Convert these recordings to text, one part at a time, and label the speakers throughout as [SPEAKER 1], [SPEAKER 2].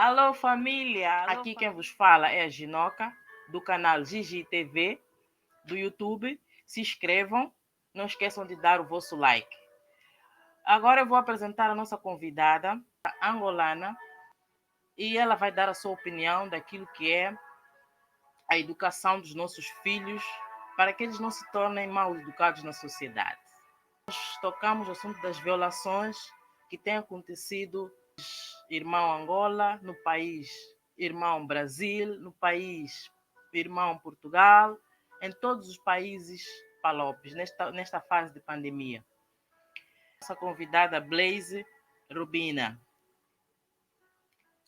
[SPEAKER 1] Alô, família! Aqui quem vos fala é a Ginoca, do canal Gigi TV, do YouTube. Se inscrevam, não esqueçam de dar o vosso like. Agora eu vou apresentar a nossa convidada, a angolana, e ela vai dar a sua opinião daquilo que é a educação dos nossos filhos, para que eles não se tornem mal educados na sociedade. Nós tocamos o assunto das violações que têm acontecido irmão Angola, no país irmão Brasil, no país irmão Portugal, em todos os países palopes, nesta fase de pandemia. Nossa convidada Blaze Rubina.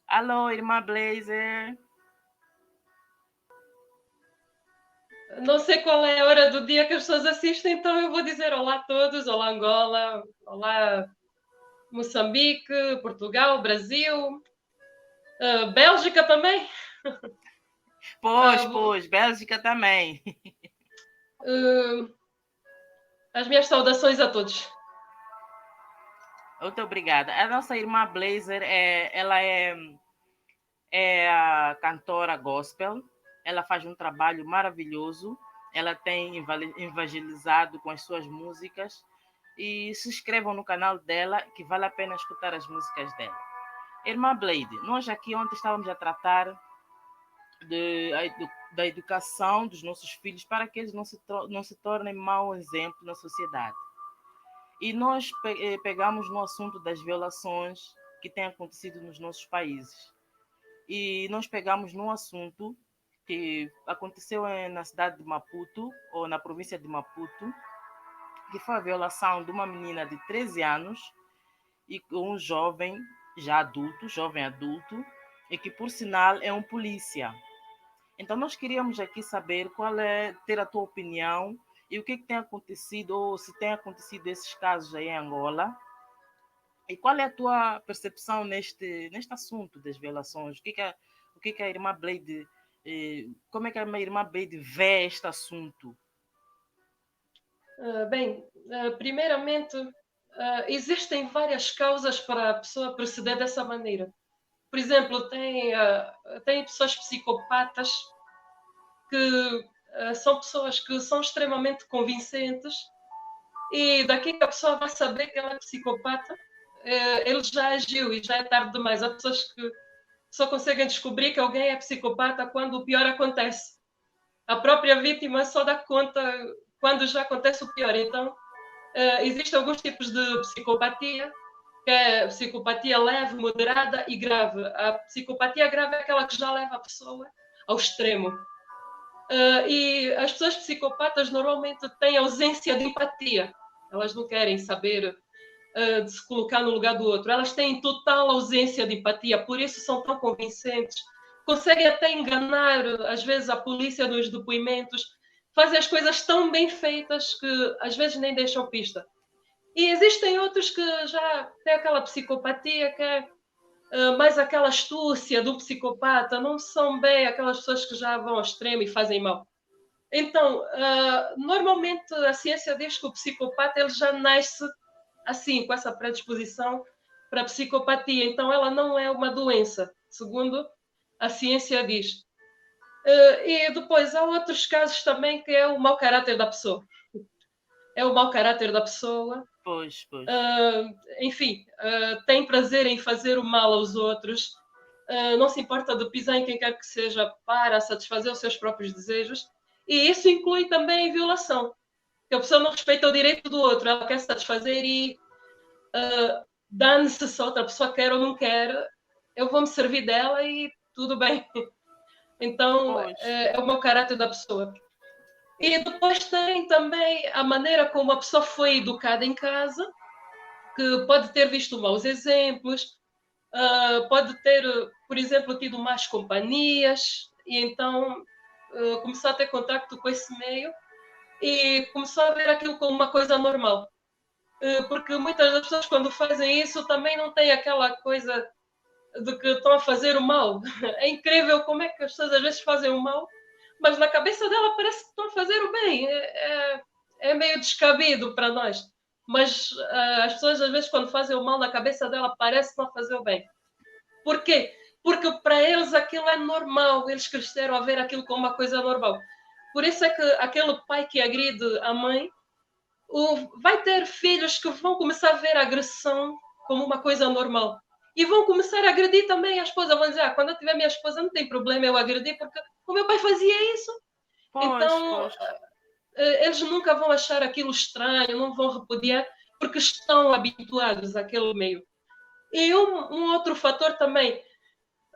[SPEAKER 1] Alô, irmã Blaze.
[SPEAKER 2] Não sei qual é a hora do dia que as pessoas assistem, então eu vou dizer olá a todos, olá Angola, olá Moçambique, Portugal, Brasil, Bélgica também.
[SPEAKER 1] Pois, Bélgica também.
[SPEAKER 2] As minhas saudações a todos.
[SPEAKER 1] Muito obrigada. A nossa irmã Blazer, ela é a cantora gospel. Ela faz um trabalho maravilhoso. Ela tem evangelizado com as suas músicas. E se inscrevam no canal dela, que vale a pena escutar as músicas dela. Irmã Blade, nós aqui ontem estávamos a tratar da educação dos nossos filhos para que eles não se tornem mau exemplo na sociedade. E nós pegamos no assunto das violações que têm acontecido nos nossos países. E nós pegamos num assunto que aconteceu na cidade de Maputo, ou na província de Maputo, que foi a violação de uma menina de 13 anos e um jovem jovem adulto, e que por sinal é um polícia. Então nós queríamos aqui saber ter a tua opinião e o que tem acontecido, ou se tem acontecido esses casos aí em Angola. E qual é a tua percepção neste assunto das violações? O que a irmã Blade, como é que a minha irmã Blade vê este assunto?
[SPEAKER 2] Primeiramente, existem várias causas para a pessoa proceder dessa maneira. Por exemplo, tem pessoas psicopatas que são pessoas que são extremamente convincentes e daqui que a pessoa vai saber que ela é psicopata, ele já agiu e já é tarde demais. Há pessoas que só conseguem descobrir que alguém é psicopata quando o pior acontece. A própria vítima só dá conta quando já acontece o pior. Então, existem alguns tipos de psicopatia, que é psicopatia leve, moderada e grave. A psicopatia grave é aquela que já leva a pessoa ao extremo. E as pessoas psicopatas normalmente têm ausência de empatia. Elas não querem saber de se colocar no lugar do outro. Elas têm total ausência de empatia, por isso são tão convincentes. Conseguem até enganar, às vezes, a polícia nos depoimentos. Fazem as coisas tão bem feitas que, às vezes, nem deixam pista. E existem outros que já têm aquela psicopatia que é mais aquela astúcia do psicopata. Não são bem aquelas pessoas que já vão ao extremo e fazem mal. Então, normalmente a ciência diz que o psicopata ele já nasce assim, com essa predisposição para a psicopatia. Então, ela não é uma doença, segundo a ciência diz. E depois há outros casos também que é o mau caráter da pessoa. É o mau caráter da pessoa.
[SPEAKER 1] Pois.
[SPEAKER 2] Enfim, tem prazer em fazer o mal aos outros. Não se importa de pisar em quem quer que seja para satisfazer os seus próprios desejos. E isso inclui também violação. Que a pessoa não respeita o direito do outro. Ela quer satisfazer e dane-se se a outra pessoa quer ou não quer. Eu vou me servir dela e tudo bem. Então, é o mau caráter da pessoa. E depois tem também a maneira como a pessoa foi educada em casa, que pode ter visto maus exemplos, pode ter, por exemplo, tido más companhias, e então começou a ter contacto com esse meio e começou a ver aquilo como uma coisa normal. Porque muitas das pessoas, quando fazem isso, também não têm aquela coisa de que estão a fazer o mal. É incrível como é que as pessoas às vezes fazem o mal, mas na cabeça dela parece que estão a fazer o bem. É meio descabido para nós. Mas as pessoas às vezes quando fazem o mal na cabeça dela parece que estão a fazer o bem. Por quê? porque para eles aquilo é normal, eles cresceram a ver aquilo como uma coisa normal. Por isso é que aquele pai que agride a mãe vai ter filhos que vão começar a ver a agressão como uma coisa normal. E vão começar a agredir também a esposa. Vão dizer, quando eu tiver minha esposa, não tem problema eu agredir, porque o meu pai fazia isso. Então, eles nunca vão achar aquilo estranho, não vão repudiar, porque estão habituados àquele meio. E um outro fator também,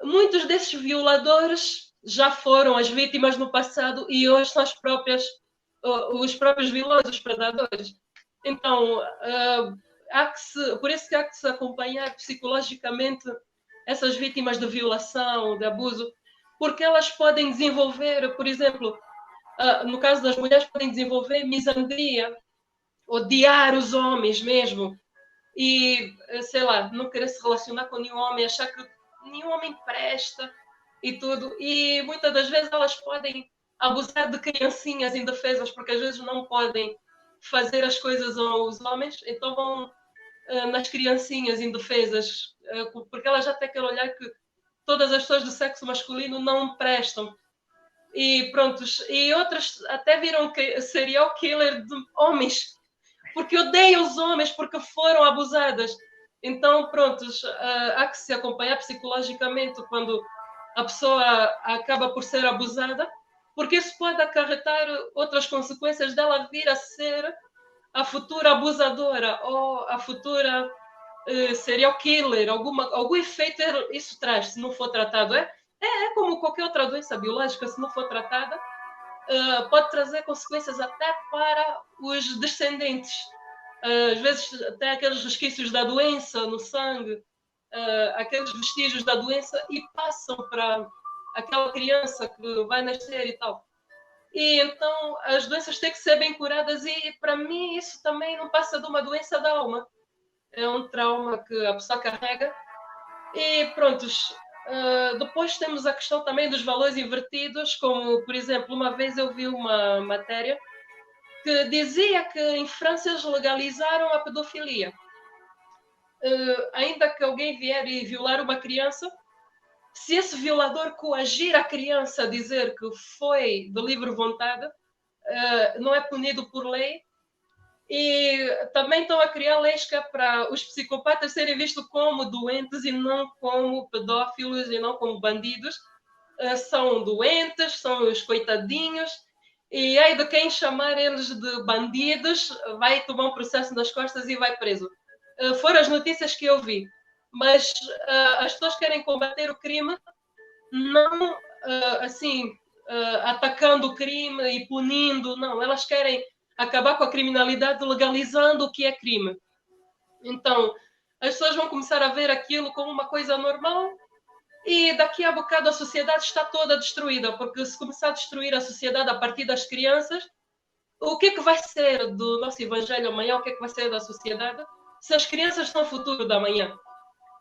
[SPEAKER 2] muitos desses violadores já foram as vítimas no passado e hoje são os próprios vilões, os predadores. Então, por isso que há que se acompanhar psicologicamente essas vítimas de violação, de abuso, porque elas podem desenvolver, por exemplo, no caso das mulheres, podem desenvolver misandria, odiar os homens mesmo, e, sei lá, não querer se relacionar com nenhum homem, achar que nenhum homem presta e tudo. E muitas das vezes elas podem abusar de criancinhas indefesas, porque às vezes não podem fazer as coisas aos homens, então vão nas criancinhas indefesas, porque elas já têm aquele olhar que todas as pessoas do sexo masculino não prestam. E prontos, e outras até viram serial killer de homens, porque odeiam os homens, porque foram abusadas. Então, prontos, há que se acompanhar psicologicamente quando a pessoa acaba por ser abusada, porque isso pode acarretar outras consequências dela vir a ser a futura abusadora ou a futura serial killer, algum efeito isso traz, se não for tratado. É como qualquer outra doença biológica, se não for tratada, pode trazer consequências até para os descendentes. Às vezes, até aqueles resquícios da doença no sangue, aqueles vestígios da doença, e passam para aquela criança que vai nascer e tal. E então as doenças têm que ser bem curadas, e para mim isso também não passa de uma doença da alma. É um trauma que a pessoa carrega. E prontos, depois temos a questão também dos valores invertidos, como, por exemplo, uma vez eu vi uma matéria que dizia que em França eles legalizaram a pedofilia. Ainda que alguém vier e violar uma criança, se esse violador coagir a criança a dizer que foi de livre vontade, não é punido por lei. E também estão a criar leis que é para os psicopatas serem vistos como doentes e não como pedófilos e não como bandidos. São doentes, são os coitadinhos, e aí de quem chamar eles de bandidos vai tomar um processo nas costas e vai preso. Foram as notícias que eu vi. Mas as pessoas querem combater o crime não assim atacando o crime e punindo, não. Elas querem acabar com a criminalidade legalizando o que é crime. Então, as pessoas vão começar a ver aquilo como uma coisa normal e daqui a bocado a sociedade está toda destruída, porque se começar a destruir a sociedade a partir das crianças, o que é que vai ser do nosso evangelho amanhã? O que é que vai ser da sociedade? Se as crianças são o futuro da manhã.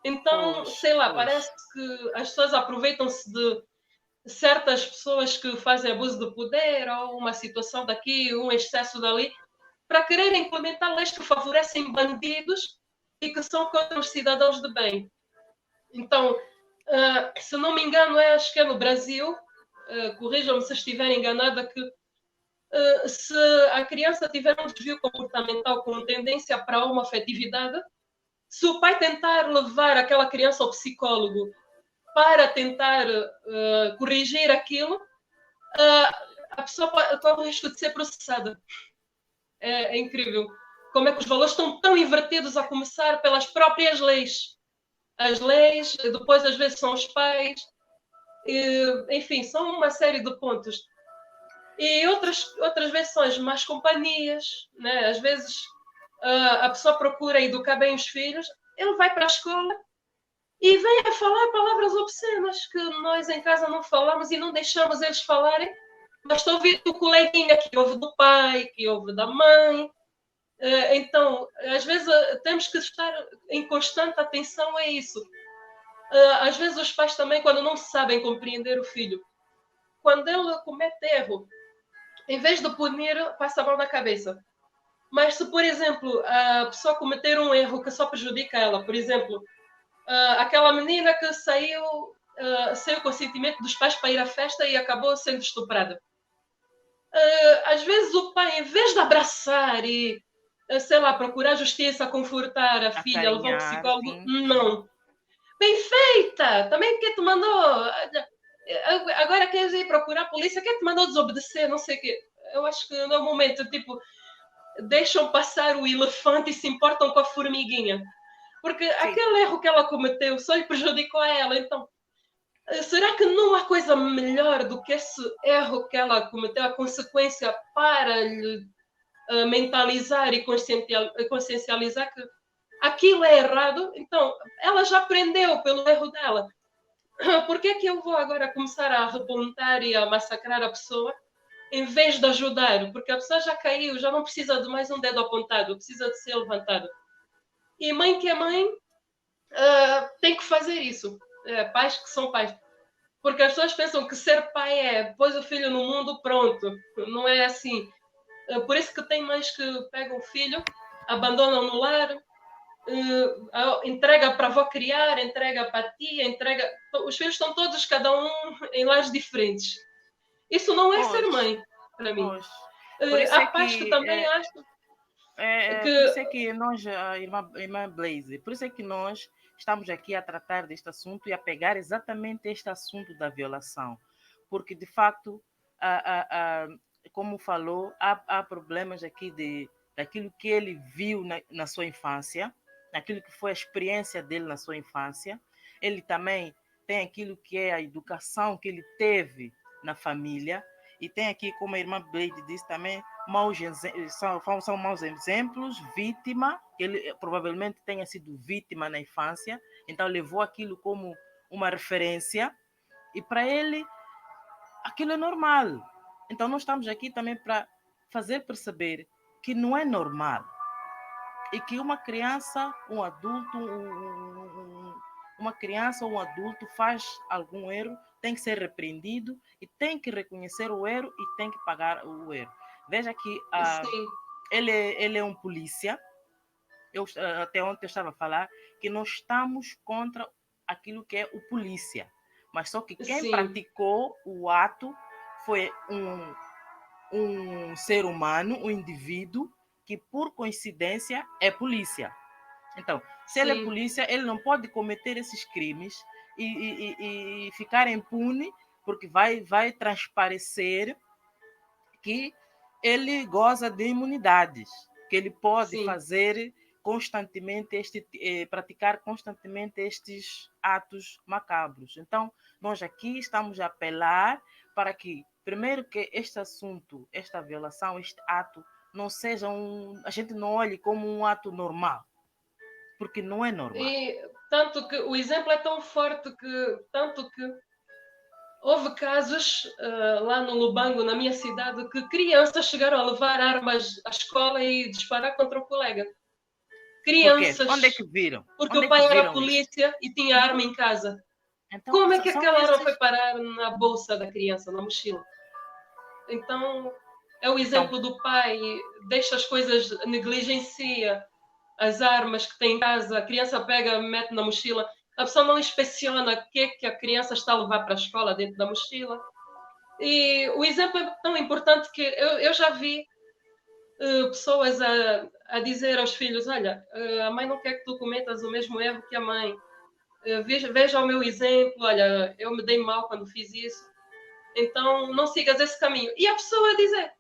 [SPEAKER 2] Então, sei lá, parece que as pessoas aproveitam-se de certas pessoas que fazem abuso de poder ou uma situação daqui, um excesso dali, para querer implementar leis que favorecem bandidos e que são contra os cidadãos de bem. Então, se não me engano, acho que é no Brasil, corrijam-me se estiver enganada, que se a criança tiver um desvio comportamental com tendência para a homoafetividade, se o pai tentar levar aquela criança ao psicólogo para tentar corrigir aquilo, a pessoa corre o risco de ser processada. É incrível. Como é que os valores estão tão invertidos, a começar pelas próprias leis. As leis, depois às vezes são os pais, enfim, são uma série de pontos. E outras vezes são as más companhias, né? Às vezes a pessoa procura educar bem os filhos, ele vai para a escola e vem a falar palavras obscenas que nós em casa não falamos e não deixamos eles falarem, mas estou a ouvir o coleguinha que ouve do pai, que ouve da mãe. Então, às vezes temos que estar em constante atenção a isso. Às vezes os pais também, quando não sabem compreender o filho, quando ele comete erro, em vez de punir, passa a mão na cabeça. Mas se, por exemplo, a pessoa cometer um erro que só prejudica ela, por exemplo, aquela menina que saiu sem o consentimento dos pais para ir à festa e acabou sendo estuprada. Às vezes o pai, em vez de abraçar e, sei lá, procurar justiça, confortar a filha, levar ao
[SPEAKER 1] Acarinhar,
[SPEAKER 2] psicólogo,
[SPEAKER 1] sim, sim.
[SPEAKER 2] não. Bem feita! Também quem te mandou? Agora queres ir procurar a polícia? Quem te mandou desobedecer? Não sei o quê. Eu acho que no momento, tipo, deixam passar o elefante e se importam com a formiguinha. Porque
[SPEAKER 1] Sim.
[SPEAKER 2] aquele erro que ela cometeu só lhe prejudicou a ela. Então, será que não há coisa melhor do que esse erro que ela cometeu, a consequência para lhe mentalizar e consciencializar que aquilo é errado? Então, ela já aprendeu pelo erro dela. Por que é que eu vou agora começar a repontar e a massacrar a pessoa em vez de ajudar? Porque a pessoa já caiu, já não precisa de mais um dedo apontado, precisa de ser levantado. E mãe que é mãe tem que fazer isso. Pais que são pais. Porque as pessoas pensam que ser pai é pôs o filho no mundo, pronto. Não é assim. Por isso que tem mães que pegam o filho, abandonam no lar, entrega para a avó criar, entrega para a tia, entrega. Os filhos estão todos, cada um, em lares diferentes. Isso não é ser
[SPEAKER 1] Pois,
[SPEAKER 2] mãe, para mim.
[SPEAKER 1] pois. Por isso
[SPEAKER 2] Há
[SPEAKER 1] é
[SPEAKER 2] pais que
[SPEAKER 1] que
[SPEAKER 2] também acham
[SPEAKER 1] por
[SPEAKER 2] que.
[SPEAKER 1] isso é que nós, a irmã Blaze, por isso é que nós estamos aqui a tratar deste assunto e a pegar exatamente este assunto da violação. Porque, de facto, como falou, há problemas aqui daquilo que ele viu na sua infância, naquilo que foi a experiência dele na sua infância. Ele também tem aquilo que é a educação que ele teve na família. E tem aqui, como a irmã Blade disse também, são maus exemplos, vítima, ele provavelmente tenha sido vítima na infância, então levou aquilo como uma referência, e para ele aquilo é normal. Então nós estamos aqui também para fazer perceber que não é normal, e que uma criança, um adulto, uma criança ou um adulto faz algum erro, tem que ser repreendido e tem que reconhecer o erro e tem que pagar o erro. Veja que
[SPEAKER 2] Sim,
[SPEAKER 1] ele é um polícia. Até ontem eu estava a falar que nós estamos contra aquilo que é o polícia, mas só que quem
[SPEAKER 2] sim,
[SPEAKER 1] praticou o ato foi um ser humano, um indivíduo que por coincidência é polícia. Então, se ele é
[SPEAKER 2] sim.
[SPEAKER 1] polícia, ele não pode cometer esses crimes e ficar impune, porque vai transparecer que ele goza de imunidades, que ele pode
[SPEAKER 2] Sim.
[SPEAKER 1] fazer constantemente praticar constantemente estes atos macabros. Então, nós aqui estamos a apelar para que, primeiro, que este assunto, esta violação, este ato, não seja a gente não olhe como um ato normal, porque não é normal.
[SPEAKER 2] E tanto que o exemplo é tão forte que tanto que houve casos lá no Lubango, na minha cidade, que crianças chegaram a levar armas à escola e disparar contra o colega.
[SPEAKER 1] Por quê? Onde é
[SPEAKER 2] Crianças,
[SPEAKER 1] que viram?
[SPEAKER 2] porque
[SPEAKER 1] Onde
[SPEAKER 2] o
[SPEAKER 1] é que
[SPEAKER 2] pai era
[SPEAKER 1] viram isso?
[SPEAKER 2] polícia e tinha arma em casa.
[SPEAKER 1] Então,
[SPEAKER 2] Como é que
[SPEAKER 1] são
[SPEAKER 2] aquela arma foi
[SPEAKER 1] esses.
[SPEAKER 2] parar na bolsa da criança, na mochila? Então, é o
[SPEAKER 1] Então,
[SPEAKER 2] exemplo do pai, deixa as coisas, negligencia as armas que tem em casa, a criança pega, mete na mochila, a pessoa não inspeciona o que é que a criança está a levar para a escola dentro da mochila. E o exemplo é tão importante que eu já vi pessoas a dizer aos filhos: Olha, a mãe não quer que tu cometas o mesmo erro que a mãe. Veja o meu exemplo, olha, eu me dei mal quando fiz isso, então não sigas esse caminho. E a pessoa a dizer: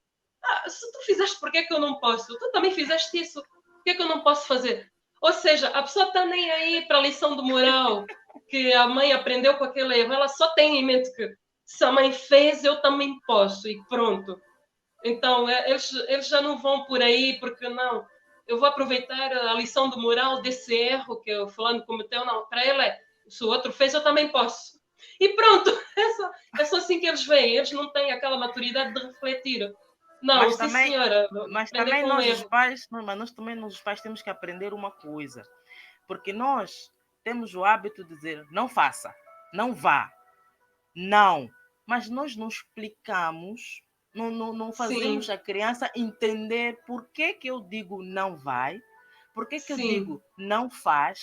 [SPEAKER 2] se tu fizeste, por que é que eu não posso? Tu também fizeste isso, por que é que eu não posso fazer? Ou seja, a pessoa está nem aí para a lição de moral que a mãe aprendeu com aquele erro, ela só tem em mente que se a mãe fez, eu também posso, e pronto. Então, eles já não vão por aí, porque não, eu vou aproveitar a lição de moral desse erro que o fulano cometeu. Não, para ele é, se o outro fez, eu também posso. E pronto, é só assim que eles veem. Eles não têm aquela maturidade de refletir. Não,
[SPEAKER 1] mas
[SPEAKER 2] sim
[SPEAKER 1] também,
[SPEAKER 2] senhora,
[SPEAKER 1] mas
[SPEAKER 2] aprender
[SPEAKER 1] também
[SPEAKER 2] com o
[SPEAKER 1] nós os
[SPEAKER 2] erro.
[SPEAKER 1] pais, mas nós também os pais temos que aprender uma coisa, porque nós temos o hábito de dizer não faça, não vá, não, mas nós não explicamos, não fazemos
[SPEAKER 2] Sim,
[SPEAKER 1] a criança entender por que eu digo não vai, por que eu
[SPEAKER 2] sim,
[SPEAKER 1] digo não faz,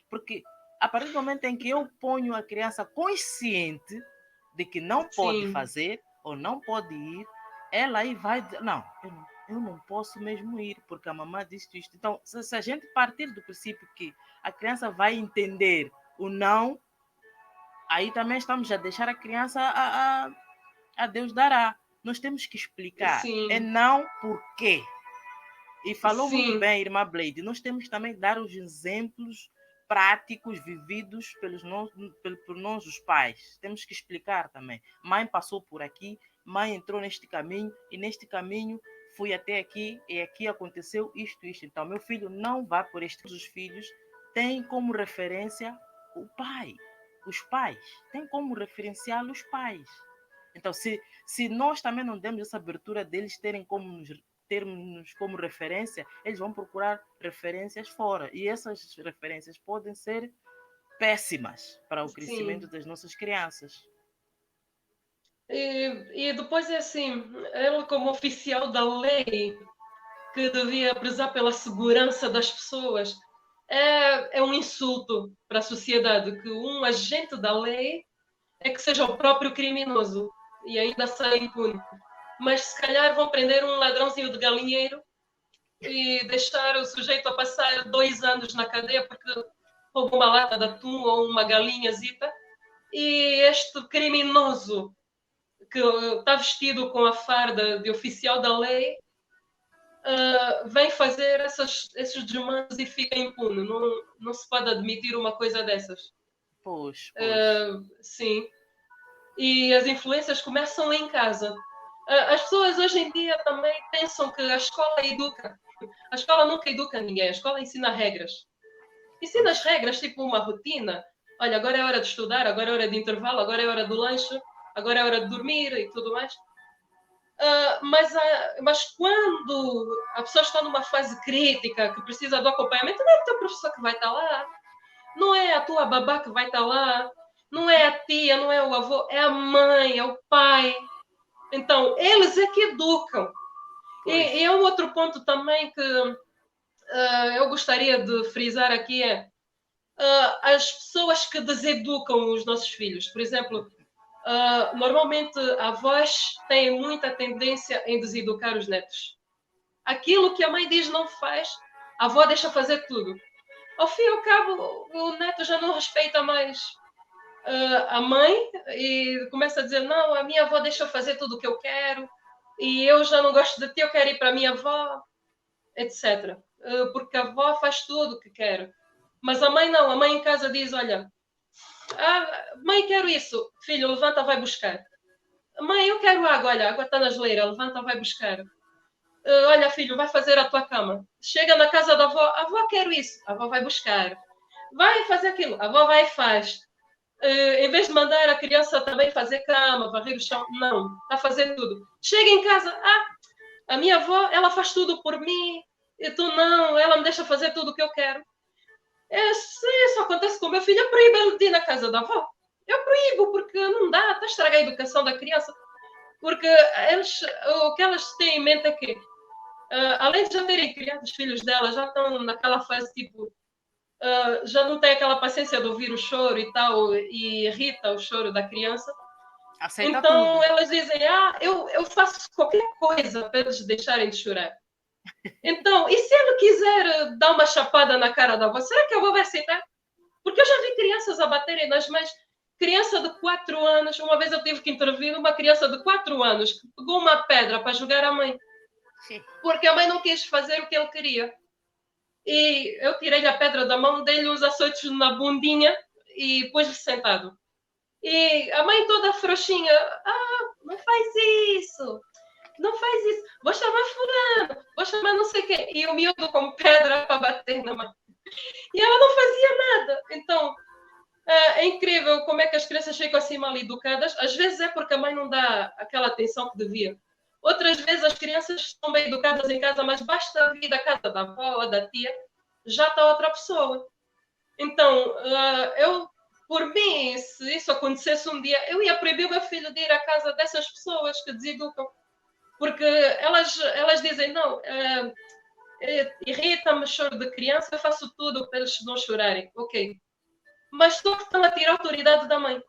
[SPEAKER 1] porque A partir do momento em que eu ponho a criança consciente de que não pode
[SPEAKER 2] Sim,
[SPEAKER 1] fazer ou não pode ir, ela aí vai dizer, não, eu não posso mesmo ir, porque a mamãe disse isto. Então, se a gente partir do princípio que a criança vai entender o não, aí também estamos a deixar a criança a Deus dará. Nós temos que explicar. É
[SPEAKER 2] sim,
[SPEAKER 1] não por quê. E falou muito
[SPEAKER 2] sim,
[SPEAKER 1] bem a irmã Blade. Nós temos também que dar os exemplos práticos vividos por nós, os pais. Temos que explicar também. Mãe passou por aqui, mãe entrou neste caminho e neste caminho fui até aqui e aqui aconteceu isto, isto. Então, meu filho não vá por estes. Os filhos têm como referência o pai, os pais. Tem como referenciar os pais. Então, se nós também não demos essa abertura deles termos como referência, eles vão procurar referências fora. E essas referências podem ser péssimas para o crescimento
[SPEAKER 2] sim.
[SPEAKER 1] das nossas crianças.
[SPEAKER 2] E depois é assim, ele como oficial da lei, que devia prezar pela segurança das pessoas, é um insulto para a sociedade que um agente da lei é que seja o próprio criminoso e ainda sai impune. Mas se calhar vão prender um ladrãozinho de galinheiro e deixar o sujeito a passar 2 anos na cadeia porque roubou uma lata de atum ou uma galinhazita. E este criminoso que está vestido com a farda de oficial da lei vem fazer esses desmandos e fica impune. Não, não se pode admitir uma coisa dessas.
[SPEAKER 1] Pois, pois.
[SPEAKER 2] Sim. E as influências começam em casa. As pessoas hoje em dia também pensam que a escola educa. A escola nunca educa ninguém, a escola ensina regras. Ensina as
[SPEAKER 1] Pois.
[SPEAKER 2] regras, tipo uma rotina. Olha, agora é hora de estudar, agora é hora de intervalo, agora é hora do lanche, agora é hora de dormir e tudo mais. Mas quando a pessoa está numa fase crítica, que precisa do acompanhamento, não é o teu professor que vai estar lá, não é a tua babá que vai estar lá, não é a tia, não é o avô, é a mãe, é o pai. Então, eles é que educam. E
[SPEAKER 1] Pois.
[SPEAKER 2] é um outro ponto também que eu gostaria de frisar aqui é as pessoas que deseducam os nossos filhos. Por exemplo, normalmente avós têm muita tendência em deseducar os netos. Aquilo que a mãe diz não faz, a avó deixa fazer tudo. Ao fim e ao cabo, o neto já não respeita mais a mãe e começa a dizer: não, a minha avó deixa fazer tudo o que eu quero e eu já não gosto de ti, eu quero ir para a minha avó, etc. Porque a avó faz tudo o que quer. Mas a mãe não, a mãe em casa diz: olha, mãe, quero isso, filho, levanta, vai buscar. Mãe, eu quero água, olha, a água está na geleira, levanta, vai buscar. Olha, filho, vai fazer a tua cama. Chega na casa da avó, avó, quero isso, a avó vai buscar. Vai fazer aquilo, a avó vai e faz. Em vez de mandar a criança também fazer cama, varrer o chão, não, está fazendo tudo. Chega em casa, a minha avó, ela faz tudo por mim, e tu não, ela me deixa fazer tudo o que eu quero. Se isso acontece com o meu filho, eu proíbo ele de ir na casa da avó. Eu proíbo, porque não dá, está a estragar a educação da criança. Porque o que elas têm em mente é que, além de já terem criado os filhos dela, já estão naquela fase tipo, já não tem aquela paciência de ouvir o choro e tal, e irrita o choro da criança.
[SPEAKER 1] Aceita
[SPEAKER 2] Então
[SPEAKER 1] tudo.
[SPEAKER 2] elas dizem: eu faço qualquer coisa para eles deixarem de chorar. Então, e se ele quiser dar uma chapada na cara da avó, será que a avó vai aceitar? Porque eu já vi crianças a baterem nas mães. Criança de 4 anos, uma vez eu tive que intervir, uma criança de 4 anos que pegou uma pedra para jogar à mãe,
[SPEAKER 1] Sim.
[SPEAKER 2] porque a mãe não quis fazer o que ele queria. E eu tirei-lhe a pedra da mão, dei-lhe uns açoites na bundinha e pus-lhe sentado. E a mãe toda frouxinha: não faz isso, não faz isso, vou chamar fulano, vou chamar não sei quem. E o miúdo com pedra para bater na mãe. E ela não fazia nada. Então, é incrível como é que as crianças ficam assim mal educadas. Às vezes é porque a mãe não dá aquela atenção que devia. Outras vezes as crianças estão bem educadas em casa, mas basta vir da casa da avó ou da tia, já está outra pessoa. Então, eu, por mim, se isso acontecesse um dia, eu ia proibir o meu filho de ir à casa dessas pessoas que deseducam. Porque elas dizem: não, irrita-me choro de criança, eu faço tudo para eles não chorarem. Ok. mas só que estão a tirar a autoridade da mãe.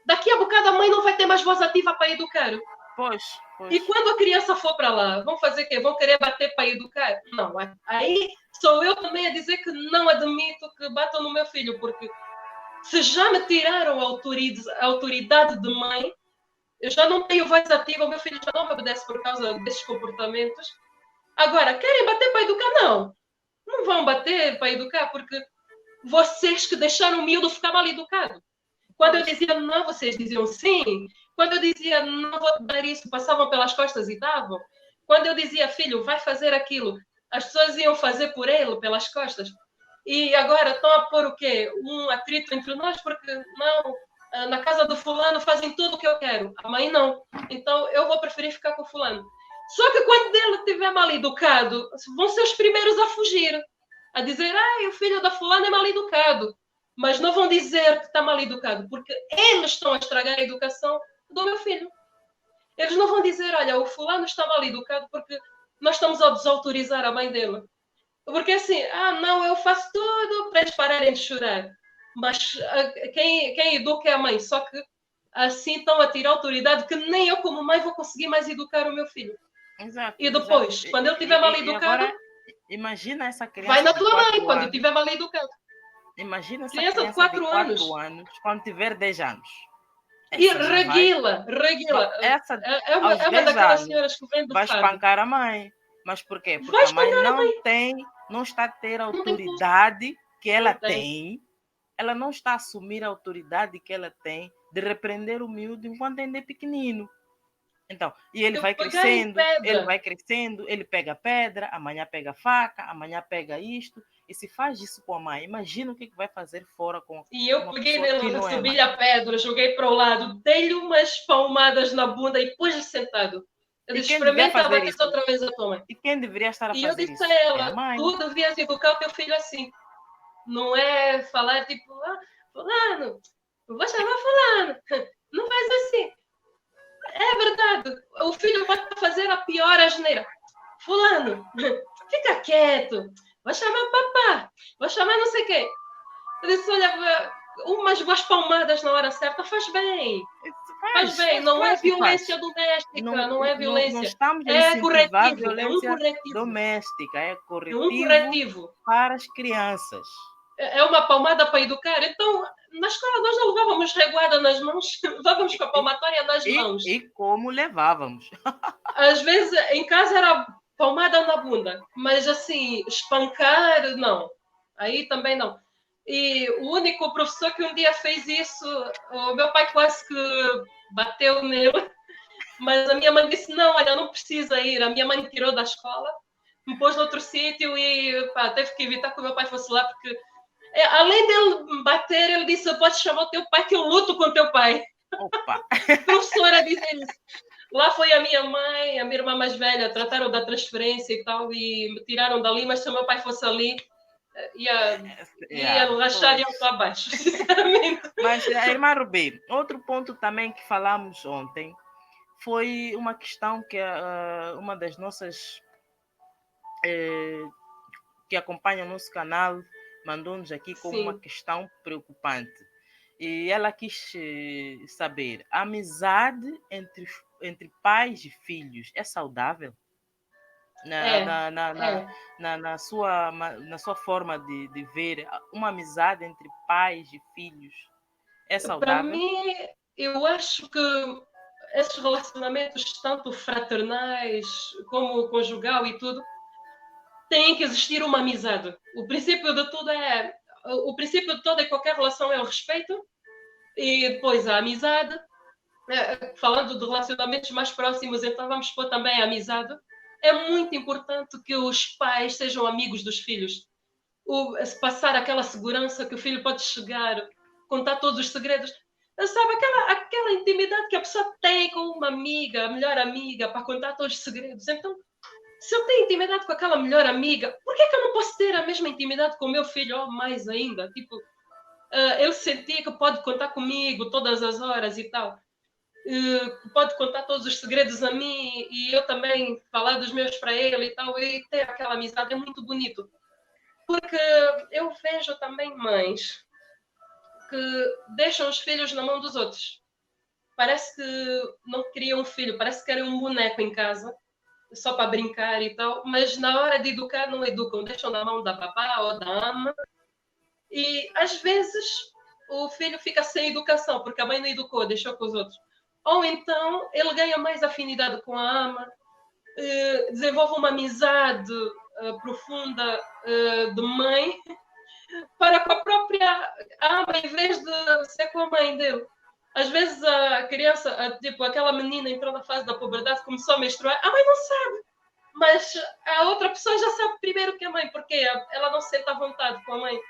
[SPEAKER 2] Daqui a bocado a mãe não vai ter mais voz ativa para educar.
[SPEAKER 1] Pois,
[SPEAKER 2] E
[SPEAKER 1] pois.
[SPEAKER 2] quando a criança for para lá, vão fazer o quê? Vão querer bater para educar? Não, aí sou eu também a dizer que não admito que batam no meu filho, porque se já me tiraram a autoridade de mãe, eu já não tenho voz ativa, o meu filho já não me obedece por causa desses comportamentos. Agora, querem bater para educar? Não. Não vão bater para educar, porque vocês que deixaram o miúdo ficar mal educado. Quando eu dizia não, vocês diziam sim. Quando eu dizia não vou dar isso, passavam pelas costas e davam. Quando eu dizia, filho, vai fazer aquilo, as pessoas iam fazer por ele, pelas costas. E agora estão a pôr o quê? Um atrito entre nós, porque não, na casa do fulano fazem tudo o que eu quero. A mãe não. Então eu vou preferir ficar com o fulano. Só que quando ele estiver mal educado, vão ser os primeiros a fugir. A dizer, o filho da fulana é mal educado. Mas não vão dizer que está mal educado, porque eles estão a estragar a educação do meu filho. Eles não vão dizer, olha, o fulano está mal educado porque nós estamos a desautorizar a mãe dele. Porque assim, não, eu faço tudo para eles pararem de chorar. Mas quem educa é a mãe, só que assim estão a tirar autoridade que nem eu como mãe vou conseguir mais educar o meu filho.
[SPEAKER 1] Exato,
[SPEAKER 2] E depois,
[SPEAKER 1] exato.
[SPEAKER 2] quando ele estiver mal educado,
[SPEAKER 1] Agora, imagina essa
[SPEAKER 2] vai
[SPEAKER 1] criança
[SPEAKER 2] na
[SPEAKER 1] de
[SPEAKER 2] tua mãe,
[SPEAKER 1] 4
[SPEAKER 2] quando
[SPEAKER 1] anos.
[SPEAKER 2] estiver mal educado.
[SPEAKER 1] Imagina essa
[SPEAKER 2] Criança de
[SPEAKER 1] criança de
[SPEAKER 2] 4 anos.
[SPEAKER 1] 4 anos quando tiver 10 anos.
[SPEAKER 2] E
[SPEAKER 1] Essa já vai.
[SPEAKER 2] reguila.
[SPEAKER 1] Essa,
[SPEAKER 2] É uma,
[SPEAKER 1] aos
[SPEAKER 2] é uma
[SPEAKER 1] 10
[SPEAKER 2] daquelas
[SPEAKER 1] anos,
[SPEAKER 2] senhoras que vem do
[SPEAKER 1] vai
[SPEAKER 2] fado.
[SPEAKER 1] espancar a mãe. Mas por quê? Porque
[SPEAKER 2] Vai
[SPEAKER 1] a mãe
[SPEAKER 2] espancar a mãe.
[SPEAKER 1] não está a ter a
[SPEAKER 2] Não tem
[SPEAKER 1] autoridade que ela
[SPEAKER 2] Não tem.
[SPEAKER 1] tem. Ela não está a assumir a autoridade que ela tem de repreender o miúdo enquanto ainda é pequenino. Então, e ele
[SPEAKER 2] Eu
[SPEAKER 1] vai
[SPEAKER 2] pegar em
[SPEAKER 1] crescendo, ele pega pedra, amanhã pega faca, amanhã pega isto, e se faz isso com a mãe, imagina o que vai fazer fora com
[SPEAKER 2] E eu
[SPEAKER 1] uma
[SPEAKER 2] peguei
[SPEAKER 1] pessoa que
[SPEAKER 2] nele,
[SPEAKER 1] não é
[SPEAKER 2] subi
[SPEAKER 1] mãe.
[SPEAKER 2] a pedra, joguei para o lado, dei-lhe umas palmadas na bunda e pus-lhe sentado. Eu
[SPEAKER 1] E
[SPEAKER 2] disse,
[SPEAKER 1] quem devia
[SPEAKER 2] experimenta
[SPEAKER 1] fazer
[SPEAKER 2] bater
[SPEAKER 1] isso?
[SPEAKER 2] outra vez a tua mãe.
[SPEAKER 1] E quem deveria estar a
[SPEAKER 2] E eu
[SPEAKER 1] fazer
[SPEAKER 2] disse a
[SPEAKER 1] isso? É a
[SPEAKER 2] ela,
[SPEAKER 1] mãe.
[SPEAKER 2] tu devias educar o teu filho assim. Não é falar tipo, fulano, vou chamar fulano. Não faz assim. É verdade. O filho vai fazer a pior asneira. Fulano, fica quieto. Vou chamar papá. Vou chamar não sei quem. Eu disse, olha, umas boas palmadas na hora certa faz bem. Faz bem. Não é
[SPEAKER 1] Claro que faz.
[SPEAKER 2] violência doméstica. Não é
[SPEAKER 1] Não
[SPEAKER 2] violência.
[SPEAKER 1] estamos a
[SPEAKER 2] É
[SPEAKER 1] incentivar a
[SPEAKER 2] corretivo. É um
[SPEAKER 1] violência
[SPEAKER 2] corretivo.
[SPEAKER 1] doméstica, é
[SPEAKER 2] É um
[SPEAKER 1] corretivo
[SPEAKER 2] corretivo.
[SPEAKER 1] para as crianças.
[SPEAKER 2] É uma palmada para educar. Então, na escola nós não levávamos reguada nas mãos, levávamos com a palmatória nas mãos.
[SPEAKER 1] E como levávamos.
[SPEAKER 2] Às vezes, em casa era palmada na bunda, mas assim, espancar, não. Aí também não. E o único professor que um dia fez isso, o meu pai quase que bateu nele, mas a minha mãe disse, não, olha, não precisa ir. A minha mãe me tirou da escola, me pôs noutro sítio e teve que evitar que o meu pai fosse lá, porque além dele bater, ele disse, pode chamar o teu pai que eu luto com o teu pai.
[SPEAKER 1] Opa!
[SPEAKER 2] Professora dizer isso. Lá foi a minha mãe, a minha irmã mais velha, trataram da transferência e tal, e me tiraram dali, mas se o meu pai fosse ali, ia rachar e para baixo, sinceramente.
[SPEAKER 1] Mas, irmã Rubi, outro ponto também que falamos ontem foi uma questão que uma das nossas que acompanha o nosso canal mandou-nos aqui como uma questão preocupante. E ela quis saber, a amizade entre pais e filhos é saudável? Na sua forma de ver, uma amizade entre pais e filhos é saudável?
[SPEAKER 2] Para mim, eu acho que esses relacionamentos, tanto fraternais como conjugal e tudo, tem que existir uma amizade. O princípio de tudo é qualquer relação é o respeito e depois a amizade. Falando de relacionamentos mais próximos, então vamos pôr também a amizade. É muito importante que os pais sejam amigos dos filhos. Passar aquela segurança que o filho pode chegar, contar todos os segredos. Sabe, aquela intimidade que a pessoa tem com uma amiga, a melhor amiga, para contar todos os segredos. Então, se eu tenho intimidade com aquela melhor amiga, por que eu não posso ter a mesma intimidade com o meu filho, ou mais ainda? Tipo, ele sentir que pode contar comigo todas as horas e tal. Pode contar todos os segredos a mim e eu também falar dos meus para ele e tal, e ter aquela amizade é muito bonito. Porque eu vejo também mães que deixam os filhos na mão dos outros. Parece que não queriam um filho, parece que querem um boneco em casa, só para brincar e tal, mas na hora de educar não educam, deixam na mão da babá ou da ama, e às vezes o filho fica sem educação, porque a mãe não educou, deixou com os outros. Ou então ele ganha mais afinidade com a ama, desenvolve uma amizade profunda de mãe para com a própria ama, em vez de ser com a mãe dele. Às vezes a criança, tipo aquela menina entrou na fase da puberdade, começou a menstruar, a mãe não sabe, mas a outra pessoa já sabe primeiro que a mãe, porque ela não se sente à vontade com a mãe.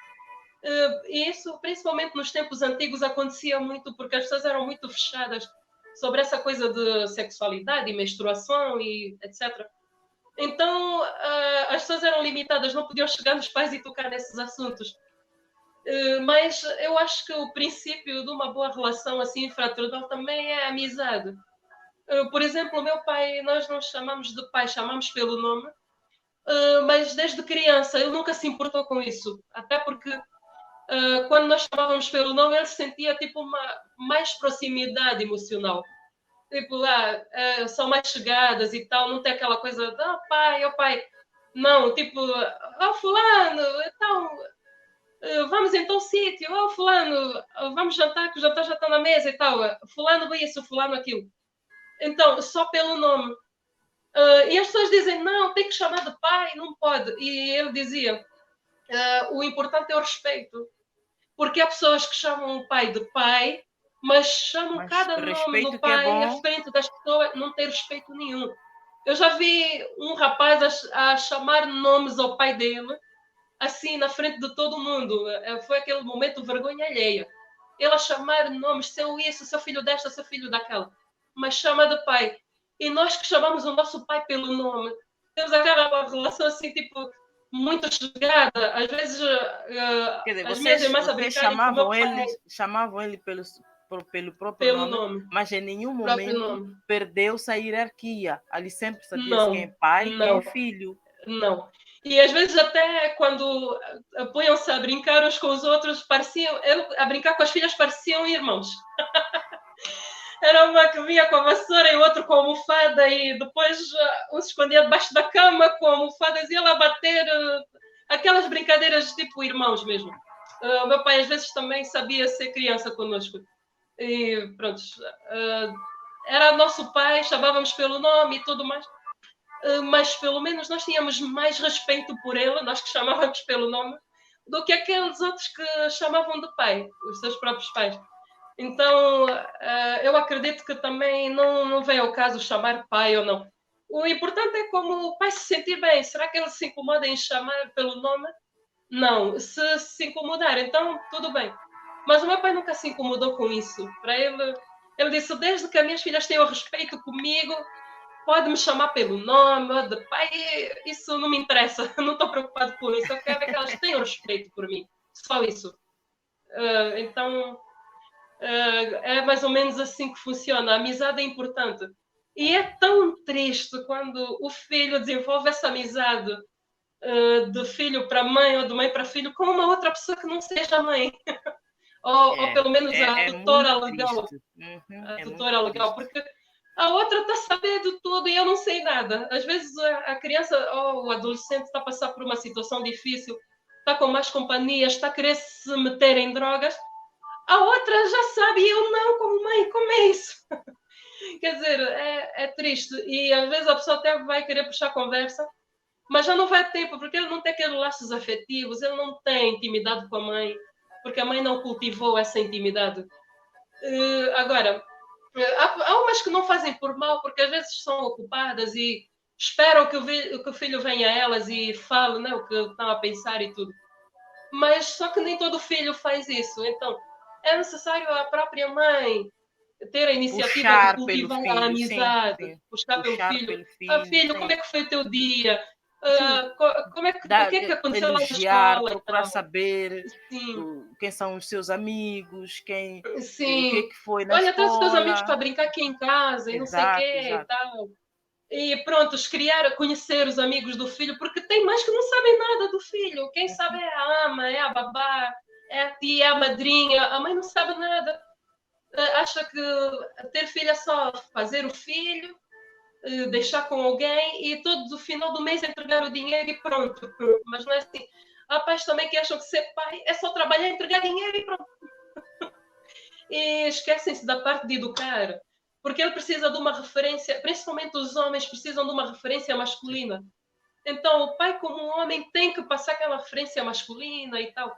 [SPEAKER 2] E isso, principalmente nos tempos antigos, acontecia muito porque as pessoas eram muito fechadas sobre essa coisa de sexualidade e menstruação e etc. Então, as pessoas eram limitadas, não podiam chegar nos pais e tocar nesses assuntos. Mas eu acho que o princípio de uma boa relação assim fraternal também é a amizade. Por exemplo, o meu pai, nós não chamamos de pai, chamamos pelo nome, mas desde criança ele nunca se importou com isso. Até porque quando nós chamávamos pelo nome, ele sentia tipo uma mais proximidade emocional. Tipo, são mais chegadas e tal, não tem aquela coisa de pai, oh pai. Não, tipo, fulano, então, vamos então ao sítio, fulano, vamos jantar, que o jantar já está na mesa e tal. Fulano isso, fulano aquilo. Então, só pelo nome. E as pessoas dizem, não, tem que chamar de pai, não pode. E ele dizia, o importante é o respeito. Porque há pessoas que chamam o pai de pai, mas chamam
[SPEAKER 1] Mas
[SPEAKER 2] cada nome
[SPEAKER 1] respeito
[SPEAKER 2] do
[SPEAKER 1] que é
[SPEAKER 2] pai à
[SPEAKER 1] bom.
[SPEAKER 2] frente das pessoas, não tem respeito nenhum. Eu já vi um rapaz a chamar nomes ao pai dele, assim, na frente de todo mundo. Foi aquele momento de vergonha alheia. Ele a chamar nomes, seu isso, seu filho desta, seu filho daquela. Mas chama de pai. E nós que chamamos o nosso pai pelo nome, temos aquela relação assim, tipo, muito chegada. Às vezes,
[SPEAKER 1] Quer dizer,
[SPEAKER 2] as minhas irmãs a
[SPEAKER 1] vocês
[SPEAKER 2] brincarem com o meu pai
[SPEAKER 1] chamavam ele pelo próprio
[SPEAKER 2] pelo
[SPEAKER 1] nome,
[SPEAKER 2] nome,
[SPEAKER 1] mas em nenhum
[SPEAKER 2] próprio
[SPEAKER 1] momento
[SPEAKER 2] nome.
[SPEAKER 1] perdeu-se a hierarquia. Ali sempre sabia-se quem é
[SPEAKER 2] Não,
[SPEAKER 1] pai e quem é
[SPEAKER 2] não,
[SPEAKER 1] filho.
[SPEAKER 2] não. E às vezes até quando apoiam-se a brincar uns com os outros, pareciam, a brincar com as filhas pareciam irmãos. Era uma que vinha com a vassoura e o outro com a almofada e depois um se escondia debaixo da cama com a almofada e ia lá bater aquelas brincadeiras tipo irmãos mesmo. O meu pai às vezes também sabia ser criança connosco. E pronto, era nosso pai, chamávamos pelo nome e tudo mais. Mas pelo menos nós tínhamos mais respeito por ele, nós que chamávamos pelo nome, do que aqueles outros que chamavam de pai, os seus próprios pais. Então, eu acredito que também não vem ao caso chamar pai ou não. O importante é como o pai se sentir bem. Será que ele se incomoda em chamar pelo nome? Não. Se incomodar, então tudo bem. Mas o meu pai nunca se incomodou com isso. Para ele disse, desde que as minhas filhas tenham respeito comigo, pode me chamar pelo nome, de pai, isso não me interessa. Não estou preocupado com isso. Eu quero é que elas tenham respeito por mim. Só isso. Então... é mais ou menos assim que funciona. A amizade é importante. E é tão triste quando o filho desenvolve essa amizade de filho para mãe ou de mãe para filho com uma outra pessoa que não seja mãe. ou pelo menos a
[SPEAKER 1] É
[SPEAKER 2] tutora
[SPEAKER 1] muito
[SPEAKER 2] legal.
[SPEAKER 1] triste. Uhum,
[SPEAKER 2] A
[SPEAKER 1] é muito
[SPEAKER 2] tutora legal.
[SPEAKER 1] triste.
[SPEAKER 2] Porque a outra está sabendo tudo e eu não sei nada. Às vezes a criança ou o adolescente está a passar por uma situação difícil, está com más companhias, está a querer se meter em drogas. A outra já sabe e eu não, como mãe, como é isso? Quer dizer, é triste. E às vezes a pessoa até vai querer puxar conversa, mas já não vai ter tempo, porque ele não tem aqueles laços afetivos, ele não tem intimidade com a mãe, porque a mãe não cultivou essa intimidade. Agora, há umas que não fazem por mal, porque às vezes são ocupadas e esperam que o filho venha a elas e fale, né, o que estão a pensar e tudo. Mas só que nem todo filho faz isso. Então, é necessário a própria mãe ter a iniciativa de
[SPEAKER 1] Puxar pelo
[SPEAKER 2] cultivar a
[SPEAKER 1] filho, sim,
[SPEAKER 2] amizade,
[SPEAKER 1] sim.
[SPEAKER 2] buscar pelo
[SPEAKER 1] Puxar
[SPEAKER 2] filho.
[SPEAKER 1] pelo filho,
[SPEAKER 2] Filho, como
[SPEAKER 1] sim.
[SPEAKER 2] é que foi o teu dia?
[SPEAKER 1] Sim,
[SPEAKER 2] O que é que aconteceu lá na
[SPEAKER 1] elogiar,
[SPEAKER 2] escola e
[SPEAKER 1] procurar
[SPEAKER 2] tal?
[SPEAKER 1] saber
[SPEAKER 2] Sim,
[SPEAKER 1] quem são os seus amigos, o que é
[SPEAKER 2] sim.
[SPEAKER 1] que foi na
[SPEAKER 2] Olha, traz os teus amigos para
[SPEAKER 1] escola.
[SPEAKER 2] brincar aqui em casa e não sei o
[SPEAKER 1] Exato,
[SPEAKER 2] quê e
[SPEAKER 1] exato.
[SPEAKER 2] tal. E pronto, conhecer os amigos do filho, porque tem mães que não sabem nada do filho. Quem sabe é a ama, é a babá, é a tia, é a madrinha, a mãe não sabe nada. Acha que ter filho é só fazer o filho, deixar com alguém e todo o final do mês entregar o dinheiro e pronto. Mas não é assim. Há pais também que acham que ser pai é só trabalhar, entregar dinheiro e pronto. E esquecem-se da parte de educar, porque ele precisa de uma referência, principalmente os homens precisam de uma referência masculina. Então, o pai, como um homem, tem que passar aquela referência masculina e tal.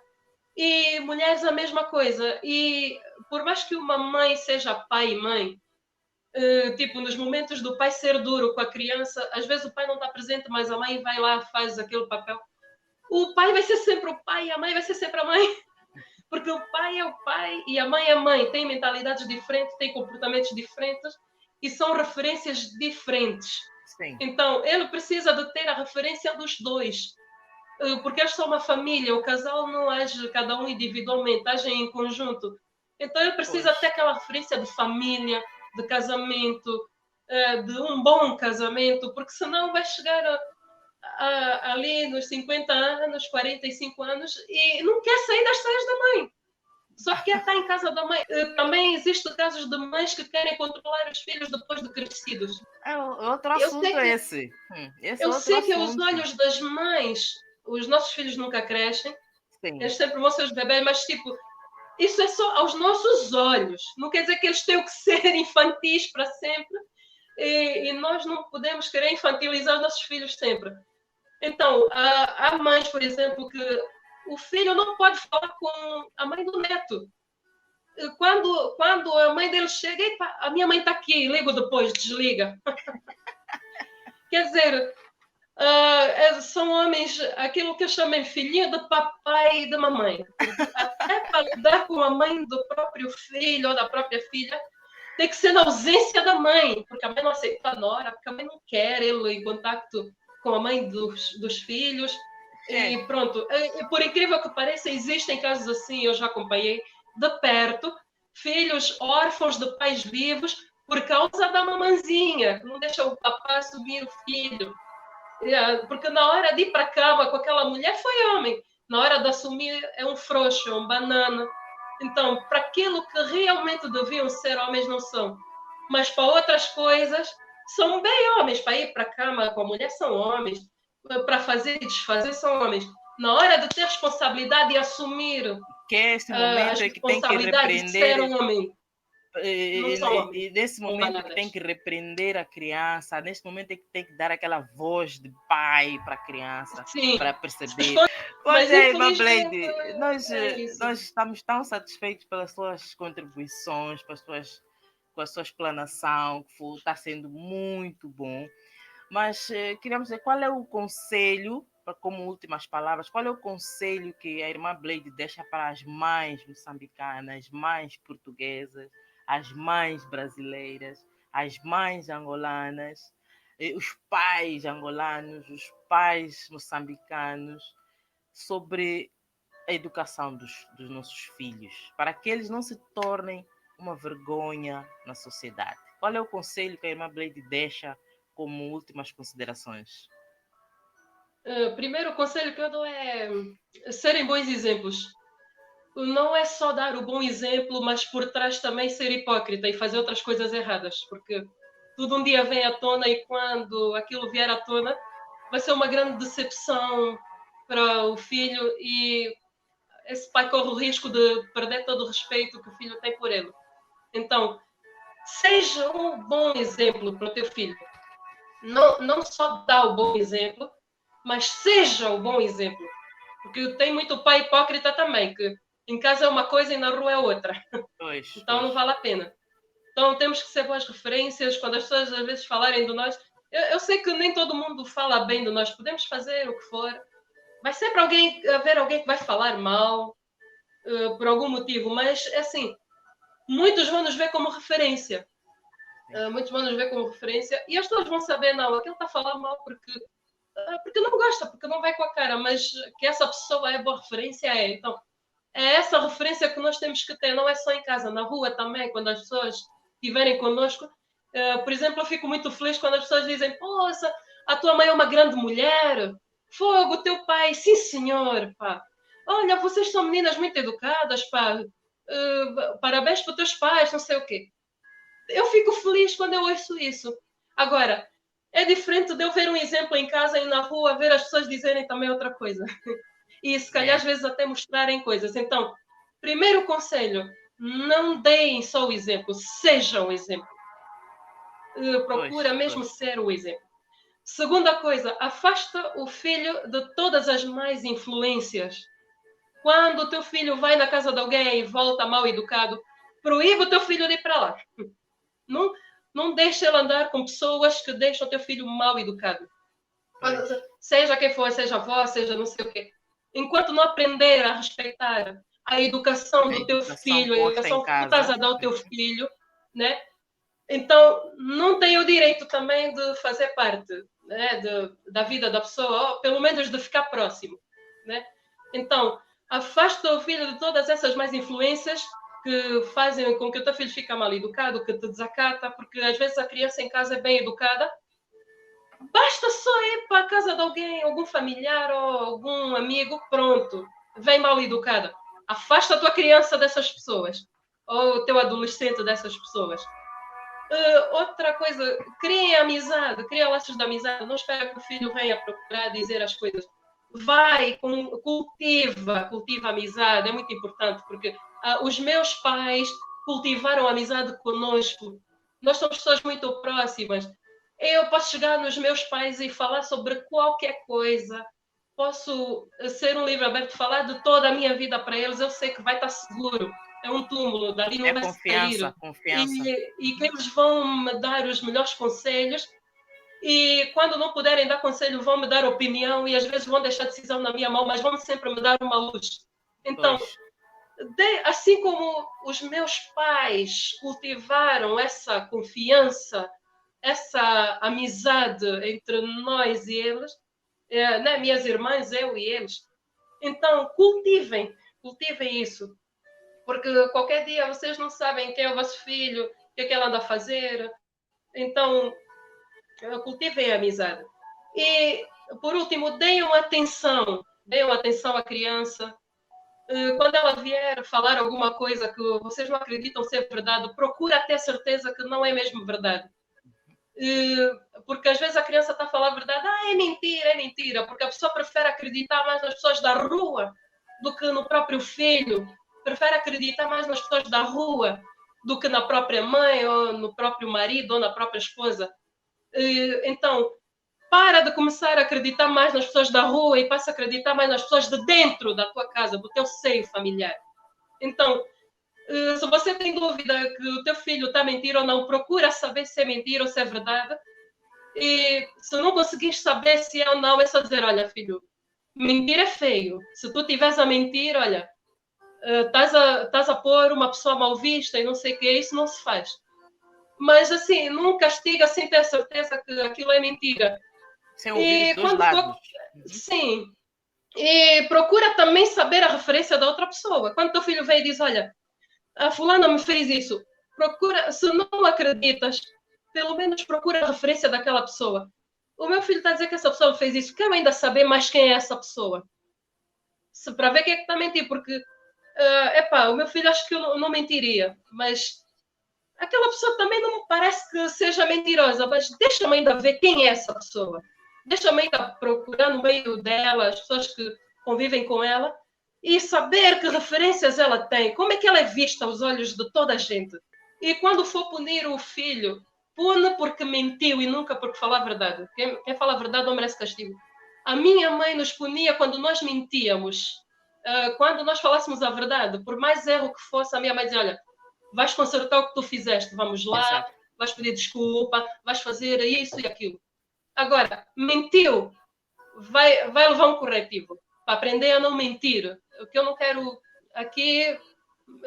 [SPEAKER 2] E mulheres, a mesma coisa. E por mais que uma mãe seja pai e mãe, tipo, nos momentos do pai ser duro com a criança, às vezes o pai não está presente, mas a mãe vai lá, faz aquele papel. O pai vai ser sempre o pai e a mãe vai ser sempre a mãe. Porque o pai é o pai e a mãe é a mãe. Tem mentalidades diferentes, tem comportamentos diferentes e são referências diferentes.
[SPEAKER 1] Sim.
[SPEAKER 2] Então, ele precisa de ter a referência dos dois. Porque eles são uma família, o casal não age cada um individualmente, agem em conjunto. Então, ele precisa ter aquela referência de família, de casamento, de um bom casamento, porque senão vai chegar ali nos 50 anos, 45 anos, e não quer sair das saias da mãe. Só quer estar em casa da mãe. Também existem casos de mães que querem controlar os filhos depois de crescidos.
[SPEAKER 1] Outro assunto é esse.
[SPEAKER 2] Eu sei que aos olhos das mães, os nossos filhos nunca crescem. Sim. Eles sempre vão ser os bebês, mas tipo, isso é só aos nossos olhos. Não quer dizer que eles tenham que ser infantis para sempre. E nós não podemos querer infantilizar os nossos filhos sempre. Então, há mães, por exemplo, que o filho não pode falar com a mãe do neto. Quando a mãe dele chega, a minha mãe está aqui, ligo depois, desliga. Quer dizer, são homens, aquilo que eu chamo filhinho de papai e de mamãe. Até para lidar com a mãe do próprio filho ou da própria filha, tem que ser na ausência da mãe, porque a mãe não aceita a nora, porque a mãe não quer ele em contacto com a mãe dos filhos. E pronto. Por incrível que pareça, existem casos assim, eu já acompanhei de perto, filhos órfãos de pais vivos por causa da mamãzinha, que não deixa o papá assumir o filho. Porque na hora de ir para a cama com aquela mulher foi homem, na hora de assumir é um frouxo, é um banana. Então, para aquilo que realmente deviam ser homens, não são. Mas para outras coisas, são bem homens. Para ir para a cama com a mulher, são homens. Para fazer e desfazer, são homens. Na hora de ter responsabilidade e assumir
[SPEAKER 1] que é esse momento
[SPEAKER 2] a
[SPEAKER 1] que tem que repreender,
[SPEAKER 2] de ser um homem.
[SPEAKER 1] E nesse momento que tem que repreender a criança, nesse momento é que tem que dar aquela voz de pai para a criança, para perceber. Pois é, Blade, nós estamos tão satisfeitos pelas suas contribuições, com a sua explanação, que está sendo muito bom. Mas queríamos dizer, qual é o conselho, como últimas palavras, qual é o conselho que a irmã Blade deixa para as mães moçambicanas, mães portuguesas, as mães brasileiras, as mães angolanas, os pais angolanos, os pais moçambicanos, sobre a educação dos nossos filhos, para que eles não se tornem uma vergonha na sociedade? Qual é o conselho que a irmã Blade deixa como últimas considerações?
[SPEAKER 2] Primeiro, o conselho que eu dou é serem bons exemplos. Não é só dar o bom exemplo, mas por trás também ser hipócrita e fazer outras coisas erradas, porque tudo um dia vem à tona e quando aquilo vier à tona, vai ser uma grande decepção para o filho e esse pai corre o risco de perder todo o respeito que o filho tem por ele. Então, seja um bom exemplo para o teu filho. Não só dá o bom exemplo, mas seja o bom exemplo. Porque tem muito pai hipócrita também, que em casa é uma coisa e na rua é outra. Então não vale a pena. Então temos que ser boas referências. Quando as pessoas às vezes falarem de nós, eu sei que nem todo mundo fala bem de nós, podemos fazer o que for. Vai sempre haver alguém que vai falar mal, por algum motivo, mas assim, muitos vão nos ver como referência. Muitos vão nos ver como referência e as pessoas vão saber, não, aquele está a falar mal porque não gosta, porque não vai com a cara, mas que essa pessoa é boa referência, é. Então, é essa referência que nós temos que ter, não é só em casa, na rua também, quando as pessoas estiverem connosco. Por exemplo, eu fico muito feliz quando as pessoas dizem, poxa, a tua mãe é uma grande mulher, fogo, teu pai, sim senhor, pá. olha, vocês são meninas muito educadas, pá, parabéns para os teus pais, não sei o quê. Eu fico feliz quando eu ouço isso. Agora, é diferente de eu ver um exemplo em casa e na rua, ver as pessoas dizerem também outra coisa. E se calhar às vezes até mostrarem coisas. Então, primeiro conselho, não deem só o exemplo, sejam o exemplo. Procura mesmo ser o exemplo. Segunda coisa, afasta o filho de todas as más influências. Quando o teu filho vai na casa de alguém e volta mal educado, proíbe o teu filho de ir para lá. Não, não deixe ele andar com pessoas que deixam o teu filho mal educado. Seja quem for, seja avó, seja não sei o quê. Enquanto não aprender a respeitar a educação do teu filho, a educação que tu estás a dar ao teu filho, né? Então, não tem o direito também de fazer parte, né, da vida da pessoa, ou pelo menos de ficar próximo, né? Então, afasta o filho de todas essas más influências que fazem com que o teu filho fique mal educado, que te desacata, porque às vezes a criança em casa é bem educada, basta só ir para a casa de alguém, algum familiar ou algum amigo, pronto, vem mal educada. Afasta a tua criança dessas pessoas, ou o teu adolescente dessas pessoas. Outra coisa, cria amizade, cria laços de amizade. Não espera que o filho venha procurar dizer as coisas. Vai, cultiva amizade, é muito importante, porque os meus pais cultivaram amizade conosco. Nós somos pessoas muito próximas. Eu posso chegar nos meus pais e falar sobre qualquer coisa. Posso ser um livro aberto, falar de toda a minha vida para eles. Eu sei que vai estar seguro. É um túmulo, dali não vai sair.
[SPEAKER 1] Confiança.
[SPEAKER 2] E que eles vão me dar os melhores conselhos. E quando não puderem dar conselho, vão me dar opinião e às vezes vão deixar a decisão na minha mão, mas vão sempre me dar uma luz. Então, assim como os meus pais cultivaram essa confiança, essa amizade entre nós e eles, né? Minhas irmãs, eu e eles. Então, cultivem isso. Porque qualquer dia vocês não sabem quem é o vosso filho, o que é que ele anda a fazer. Então, cultivem a amizade. E, por último, deem atenção à criança. Quando ela vier falar alguma coisa que vocês não acreditam ser verdade, procura ter certeza que não é mesmo verdade. Porque às vezes a criança está a falar a verdade, é mentira, porque a pessoa prefere acreditar mais nas pessoas da rua do que no próprio filho, prefere acreditar mais nas pessoas da rua do que na própria mãe, ou no próprio marido, ou na própria esposa. Então, para de começar a acreditar mais nas pessoas da rua e passa a acreditar mais nas pessoas de dentro da tua casa, do teu seio familiar. Então, se você tem dúvida que o teu filho está a mentir ou não, procura saber se é mentira ou se é verdade. E se não conseguires saber se é ou não, é só dizer, olha, filho, mentir é feio. Se tu estiveres a mentir, olha, estás a pôr uma pessoa mal vista e não sei o que, isso não se faz. Mas, assim, não castiga sem ter certeza que aquilo é mentira.
[SPEAKER 1] Sem ouvir os dois lados.
[SPEAKER 2] Sim. E procura também saber a referência da outra pessoa. Quando teu filho vem e diz, olha, a fulana me fez isso, procura, se não acreditas, pelo menos procura a referência daquela pessoa. O meu filho está a dizer que essa pessoa fez isso, quero ainda saber mais quem é essa pessoa. Para ver quem é que está a mentir, porque, o meu filho acho que eu não mentiria, mas aquela pessoa também não me parece que seja mentirosa, mas deixa-me ainda ver quem é essa pessoa. Deixa-me ainda procurar no meio dela, as pessoas que convivem com ela, e saber que referências ela tem, como é que ela é vista aos olhos de toda a gente. E quando for punir o filho, pune porque mentiu e nunca porque falou a verdade. Quem fala a verdade não merece castigo. A minha mãe nos punia quando nós mentíamos. Quando nós falássemos a verdade, por mais erro que fosse, a minha mãe dizia, olha, vais consertar o que tu fizeste, vamos lá, vais pedir desculpa, vais fazer isso e aquilo. Agora, mentiu, vai levar um corretivo, para aprender a não mentir. O que eu não quero aqui,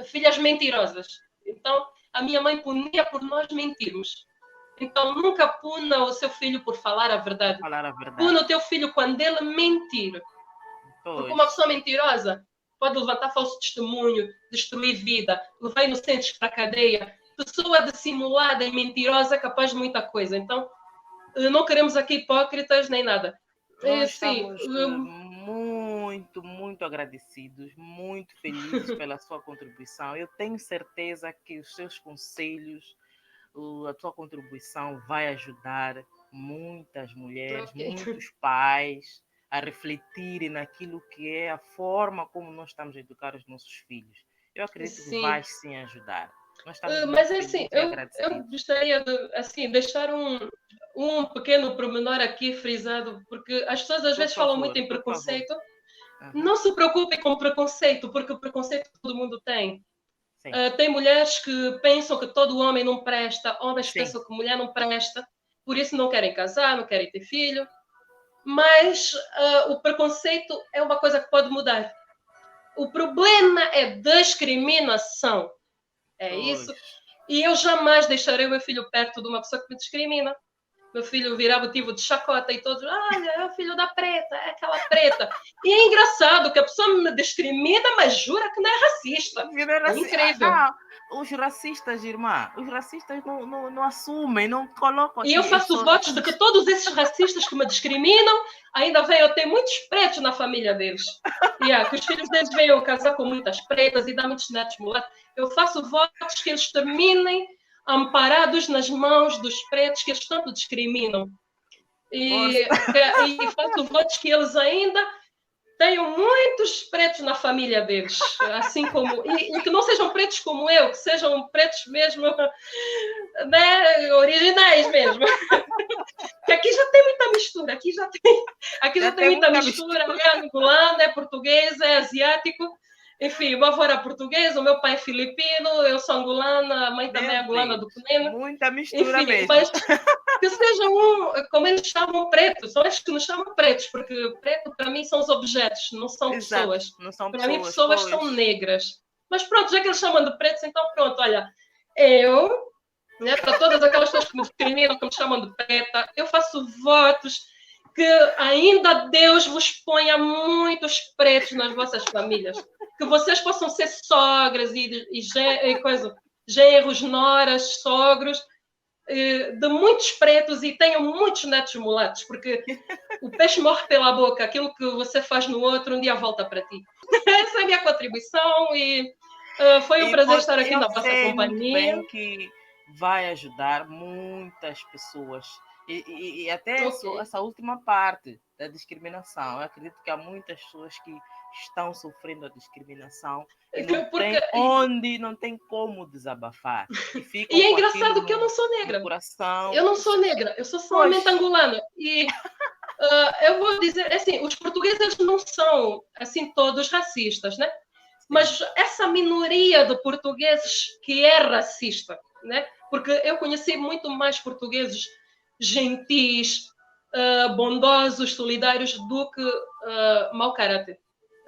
[SPEAKER 2] filhas mentirosas. Então, a minha mãe punia por nós mentirmos. Então, nunca puna o seu filho por falar a verdade. Puna o teu filho quando ele mentir. Porque uma pessoa mentirosa pode levantar falso testemunho, destruir vida, levar inocentes para a cadeia. Pessoa dissimulada e mentirosa é capaz de muita coisa. Então, não queremos aqui hipócritas nem nada.
[SPEAKER 1] Nós estamos muito, muito agradecidos, muito felizes pela sua contribuição. Eu tenho certeza que os seus conselhos, a tua contribuição vai ajudar muitas mulheres,
[SPEAKER 2] Ok.
[SPEAKER 1] muitos pais a refletirem naquilo que é a forma como nós estamos a educar os nossos filhos. Eu acredito que
[SPEAKER 2] Sim.
[SPEAKER 1] vai sim ajudar. Nós estamos
[SPEAKER 2] Mas
[SPEAKER 1] muito
[SPEAKER 2] é assim,
[SPEAKER 1] felizes e
[SPEAKER 2] eu
[SPEAKER 1] agradecidos.
[SPEAKER 2] gostaria de assim, deixar um pequeno pormenor aqui frisado, porque as pessoas às vezes falam muito em
[SPEAKER 1] Por favor.
[SPEAKER 2] preconceito.
[SPEAKER 1] Uhum.
[SPEAKER 2] Não se preocupem com preconceito, porque o preconceito todo mundo tem.
[SPEAKER 1] Sim,
[SPEAKER 2] Tem mulheres que pensam que todo homem não presta, homens que
[SPEAKER 1] sim.
[SPEAKER 2] pensam que mulher não presta, por isso não querem casar, não querem ter filho. Mas o preconceito é uma coisa que pode mudar. O problema é discriminação. É
[SPEAKER 1] Pois.
[SPEAKER 2] isso. E eu jamais deixarei o meu filho perto de uma pessoa que me discrimina. Meu filho virava motivo de chacota e todos, olha, é o filho da preta, é aquela preta. E é engraçado que a pessoa me discrimina, mas jura que não é racista. É incrível.
[SPEAKER 1] Os racistas, irmã, os racistas não assumem, não colocam
[SPEAKER 2] E eu
[SPEAKER 1] assim,
[SPEAKER 2] faço votos de que todos esses racistas que me discriminam ainda venham ter muitos pretos na família deles. Que os filhos deles venham casar com muitas pretas e dar muitos netos mulatos. Eu faço votos que eles terminem amparados nas mãos dos pretos que eles tanto discriminam. E faço votos que eles ainda tenham muitos pretos na família deles, assim como e que não sejam pretos como eu, que sejam pretos mesmo, né, originais mesmo. Que aqui já tem muita mistura, aqui já tem muita mistura, é angolano, é português, é asiático. Enfim, o meu avô era português, o meu pai é filipino, eu sou angolana, a mãe também é angolana do Peneno.
[SPEAKER 1] Muita mistura
[SPEAKER 2] Enfim,
[SPEAKER 1] mesmo.
[SPEAKER 2] mas que sejam como eles chamam pretos, são estes que nos chamam pretos, porque preto para mim são os objetos, não são
[SPEAKER 1] Exato,
[SPEAKER 2] pessoas.
[SPEAKER 1] não são
[SPEAKER 2] Para mim,
[SPEAKER 1] pessoas,
[SPEAKER 2] pessoas
[SPEAKER 1] pois.
[SPEAKER 2] são negras. Mas pronto, já que eles chamam de pretos, então pronto, olha, eu, né, para todas aquelas pessoas que me discriminam, que me chamam de preta, eu faço votos que ainda Deus vos ponha muitos pretos nas vossas famílias. Que vocês possam ser sogras e genros, noras, sogros, de muitos pretos e tenham muitos netos mulatos, porque o peixe morre pela boca, aquilo que você faz no outro, um dia volta para ti. Essa é a minha contribuição e foi um prazer estar aqui
[SPEAKER 1] eu
[SPEAKER 2] na vossa
[SPEAKER 1] sei muito
[SPEAKER 2] companhia.
[SPEAKER 1] bem que vai ajudar muitas pessoas. E até essa última parte da discriminação. Eu acredito que há muitas pessoas que estão sofrendo a discriminação e não tem como desabafar.
[SPEAKER 2] E é engraçado que eu não sou negra.
[SPEAKER 1] Coração.
[SPEAKER 2] Eu não sou negra, eu sou somente angolana. E eu vou dizer, assim, os portugueses não são, assim, todos racistas, né? Mas essa minoria de portugueses que é racista, né? Porque eu conheci muito mais portugueses gentis, bondosos, solidários do que mau caráter.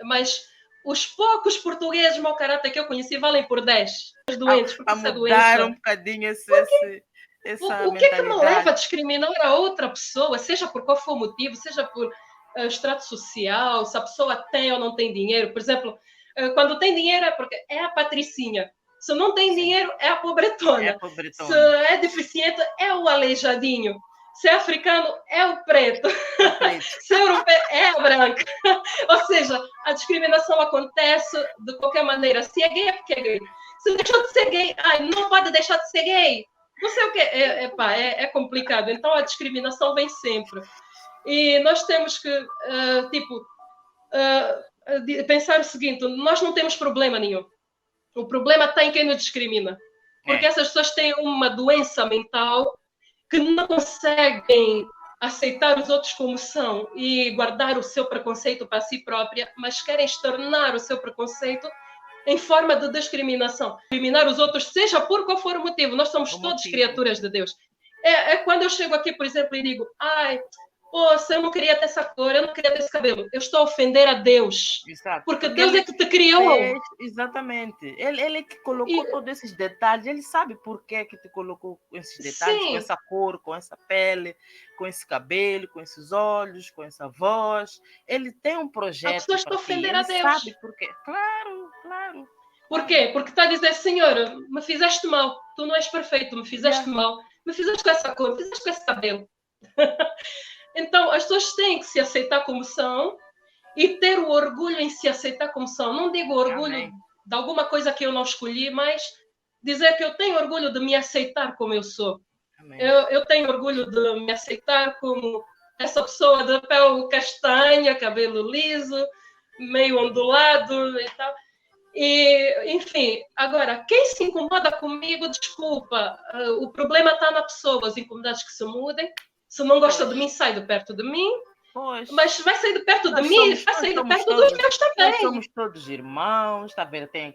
[SPEAKER 2] Mas os poucos portugueses mau caráter que eu conheci valem por 10. Os doentes, porque isso é doença.
[SPEAKER 1] Um bocadinho essa
[SPEAKER 2] o que é que me leva a discriminar a outra pessoa, seja por qual for o motivo, seja por extrato social, se a pessoa tem ou não tem dinheiro. Por exemplo, quando tem dinheiro é porque é a patricinha. Se não tem dinheiro, é a pobretona. Se é deficiente, é o aleijadinho. Se é africano, é o preto. Se é europeu, é a branca. Ou seja, a discriminação acontece de qualquer maneira. Se é gay, é porque é gay. Se deixou de ser gay, não pode deixar de ser gay. Não sei o que. É complicado. Então, a discriminação vem sempre. E nós temos que, pensar o seguinte: nós não temos problema nenhum. O problema está em quem nos discrimina. Porque essas pessoas têm uma doença mental que não conseguem aceitar os outros como são e guardar o seu preconceito para si própria, mas querem externar o seu preconceito em forma de discriminação. Discriminar os outros, seja por qual for o motivo. Nós somos todos criaturas de Deus. É quando eu chego aqui, por exemplo, e digo, poxa, eu não queria ter essa cor, eu não queria ter esse cabelo. Eu estou a ofender a Deus.
[SPEAKER 1] Exato.
[SPEAKER 2] Porque Deus é que te criou.
[SPEAKER 1] Exatamente. Ele que colocou todos esses detalhes. Ele sabe por que te colocou esses detalhes, com essa cor, com essa pele, com esse cabelo, com esses olhos, com essa voz. Ele tem um projeto.
[SPEAKER 2] A pessoa está a ofender a Deus.
[SPEAKER 1] Ele sabe por quê. Claro.
[SPEAKER 2] Por quê? Porque está a dizer, Senhor, me fizeste mal. Tu não és perfeito, me fizeste mal. Me fizeste com essa cor, me fizeste com esse cabelo. Então, as pessoas têm que se aceitar como são e ter o orgulho em se aceitar como são. Não digo orgulho
[SPEAKER 1] Amém.
[SPEAKER 2] de alguma coisa que eu não escolhi, mas dizer que eu tenho orgulho de me aceitar como eu sou.
[SPEAKER 1] Amém.
[SPEAKER 2] Eu tenho orgulho de me aceitar como essa pessoa de pele castanha, cabelo liso, meio ondulado e tal. E, enfim, agora, quem se incomoda comigo, desculpa, o problema está na pessoa, as incomodidades que se mudem. Se não gosta de mim, sai de perto de mim.
[SPEAKER 1] Pois.
[SPEAKER 2] Mas vai sair de perto de mim, vai sair de perto dos meus também.
[SPEAKER 1] Nós somos todos irmãos, está vendo? Tem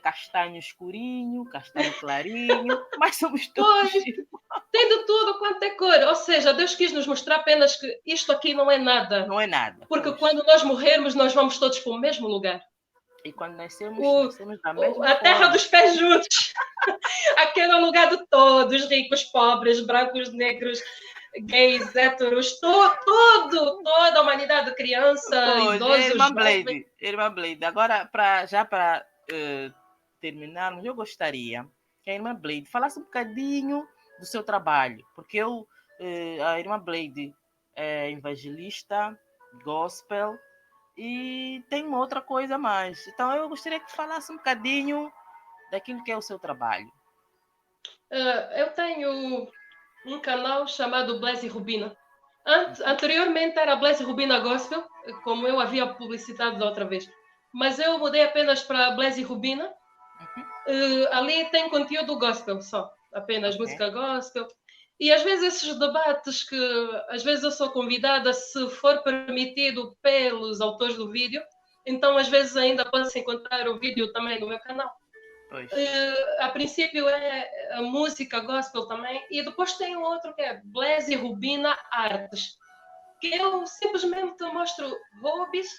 [SPEAKER 1] castanho escurinho, castanho clarinho, mas somos todos irmãos.
[SPEAKER 2] Tem de tudo quanto é cor. Ou seja, Deus quis nos mostrar apenas que isto aqui não é nada.
[SPEAKER 1] Não é nada.
[SPEAKER 2] Porque quando nós morrermos, nós vamos todos para o mesmo lugar.
[SPEAKER 1] E quando nascemos da mesma
[SPEAKER 2] a terra
[SPEAKER 1] forma.
[SPEAKER 2] dos pés juntos. Aquele é o lugar de todos, ricos, pobres, brancos, negros, gays, héteros, toda a humanidade, criança, idosos,
[SPEAKER 1] Irmã Blade, agora para terminarmos, eu gostaria que a Irmã Blade falasse um bocadinho do seu trabalho, porque a Irmã Blade é evangelista, gospel, e tem uma outra coisa a mais. Então eu gostaria que falasse um bocadinho daquilo que é o seu trabalho.
[SPEAKER 2] Eu tenho um canal chamado Blaise Rubina. Anteriormente era Blaise Rubina Gospel, como eu havia publicitado da outra vez. Mas eu mudei apenas para Blaise Rubina. Ali tem conteúdo gospel só, apenas música gospel. E às vezes esses debates que às vezes eu sou convidada, se for permitido pelos autores do vídeo, então às vezes ainda pode-se encontrar o vídeo também no meu canal. A princípio é a música gospel também, e depois tem outro que é Blaise Rubina Artes, que eu simplesmente mostro hobbies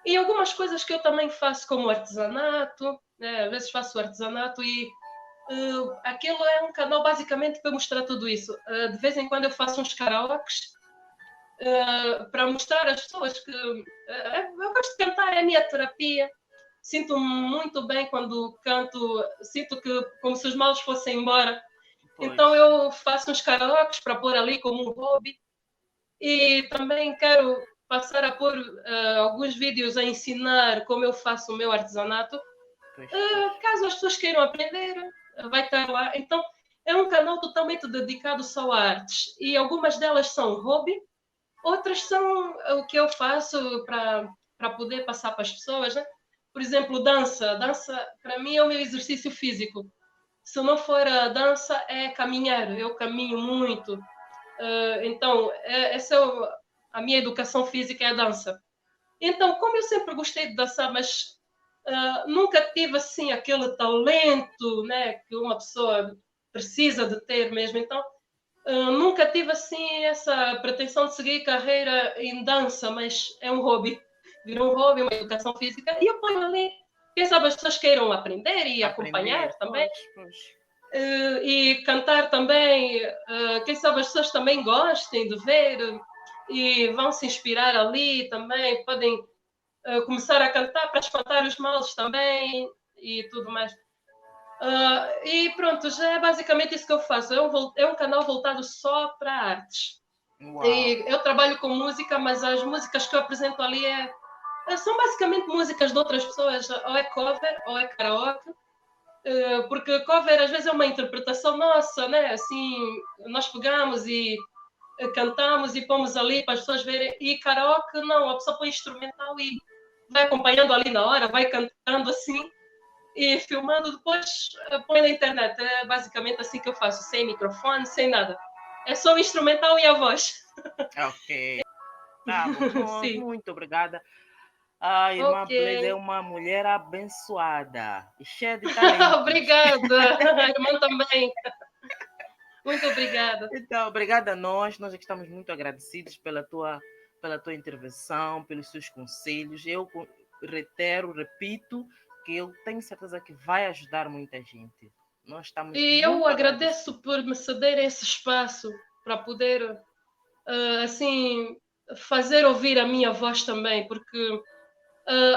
[SPEAKER 2] e algumas coisas que eu também faço, como artesanato, né? Às vezes faço artesanato e aquilo é um canal basicamente para mostrar tudo isso. De vez em quando eu faço uns karaokes para mostrar às pessoas que eu gosto de cantar, é a minha terapia. Sinto-me muito bem quando canto, sinto que como se os males fossem embora. Pois. Então eu faço uns karaokes para pôr ali como um hobby. E também quero passar a pôr alguns vídeos a ensinar como eu faço o meu artesanato. Caso as pessoas queiram aprender, vai estar lá. Então é um canal totalmente dedicado só a artes. E algumas delas são hobby, outras são o que eu faço para poder passar para as pessoas, né? Por exemplo, dança. Dança, para mim, é o meu exercício físico. Se não for a dança, é caminhar. Eu caminho muito. Então, essa é a minha educação física, é a dança. Então, como eu sempre gostei de dançar, mas nunca tive, assim, aquele talento, né, que uma pessoa precisa de ter mesmo. Então, nunca tive, assim, essa pretensão de seguir carreira em dança, mas é um hobby. Virou um hobby, uma educação física, e eu ponho ali. Quem sabe as pessoas queiram aprender e acompanhar também.
[SPEAKER 1] Pois.
[SPEAKER 2] E cantar também. Quem sabe as pessoas também gostem de ver e vão se inspirar ali também. Podem começar a cantar para espantar os males também e tudo mais. E pronto, já é basicamente isso que eu faço. É um canal voltado só para artes.
[SPEAKER 1] Uau.
[SPEAKER 2] E eu trabalho com música, mas as músicas que eu apresento ali são basicamente músicas de outras pessoas, ou é cover, ou é karaoke, porque cover às vezes é uma interpretação nossa, né? Assim, nós pegamos e cantamos e pomos ali para as pessoas verem, e karaoke não, a pessoa põe instrumental e vai acompanhando ali na hora, vai cantando assim, e filmando, depois põe na internet. É basicamente assim que eu faço, sem microfone, sem nada. É só o instrumental e a voz.
[SPEAKER 1] Ok. Tá bom. Muito obrigada. A irmã Blaise é uma mulher abençoada e cheia de talento.
[SPEAKER 2] Obrigada, a irmã também. Muito obrigada.
[SPEAKER 1] Então, obrigada a nós. Nós estamos muito agradecidos pela tua intervenção, pelos seus conselhos. Eu repito, que eu tenho certeza que vai ajudar muita gente. Nós estamos
[SPEAKER 2] eu agradeço por me ceder esse espaço para poder, assim, fazer ouvir a minha voz também, porque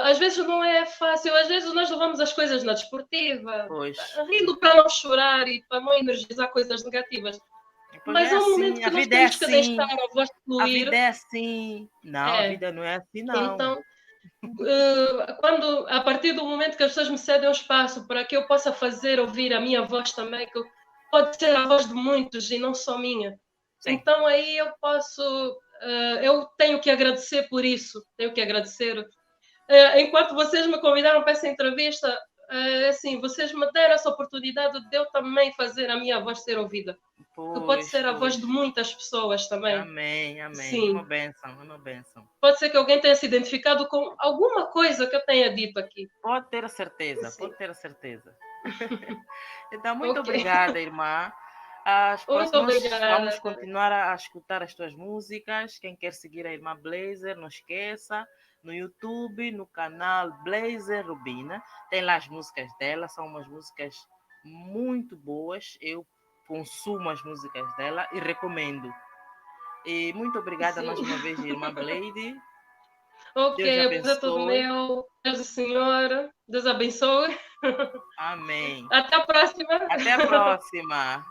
[SPEAKER 2] às vezes não é fácil, às vezes nós levamos as coisas na desportiva, rindo para não chorar e para não energizar coisas negativas. Mas há um momento que nós temos que deixar a voz fluir.
[SPEAKER 1] A vida é assim. Não, a vida não é assim, não.
[SPEAKER 2] Então, quando, a partir do momento que as pessoas me cedem um espaço para que eu possa fazer ouvir a minha voz também, que pode ser a voz de muitos e não só minha.
[SPEAKER 1] Sim.
[SPEAKER 2] Então aí eu posso, eu tenho que agradecer por isso, tenho que agradecer. Enquanto vocês me convidaram para essa entrevista, assim, vocês me deram essa oportunidade de eu também fazer a minha voz ser ouvida, que pode
[SPEAKER 1] Pois,
[SPEAKER 2] ser a voz
[SPEAKER 1] pois.
[SPEAKER 2] de muitas pessoas também.
[SPEAKER 1] Amém, amém. É uma
[SPEAKER 2] Sim,
[SPEAKER 1] bênção, é uma bênção.
[SPEAKER 2] pode ser que alguém tenha se identificado com alguma coisa que eu tenha dito aqui.
[SPEAKER 1] Pode ter a certeza,
[SPEAKER 2] Sim.
[SPEAKER 1] pode ter a certeza. Então, muito
[SPEAKER 2] Ok.
[SPEAKER 1] obrigada, irmã. As
[SPEAKER 2] Muito
[SPEAKER 1] próximas, nós vamos
[SPEAKER 2] obrigada.
[SPEAKER 1] continuar a escutar as tuas músicas. Quem quer seguir a irmã Blazer, não esqueça. No YouTube, no canal Blazer Rubina, tem lá as músicas dela, são umas músicas muito boas. Eu consumo as músicas dela e recomendo. E muito obrigada mais
[SPEAKER 2] Sim.
[SPEAKER 1] uma vez, irmã Blade.
[SPEAKER 2] Ok,
[SPEAKER 1] Deus
[SPEAKER 2] o prazer é todo
[SPEAKER 1] abençoe.
[SPEAKER 2] meu. Deus do Senhor. Deus abençoe.
[SPEAKER 1] Amém.
[SPEAKER 2] Até a próxima.
[SPEAKER 1] Até a próxima.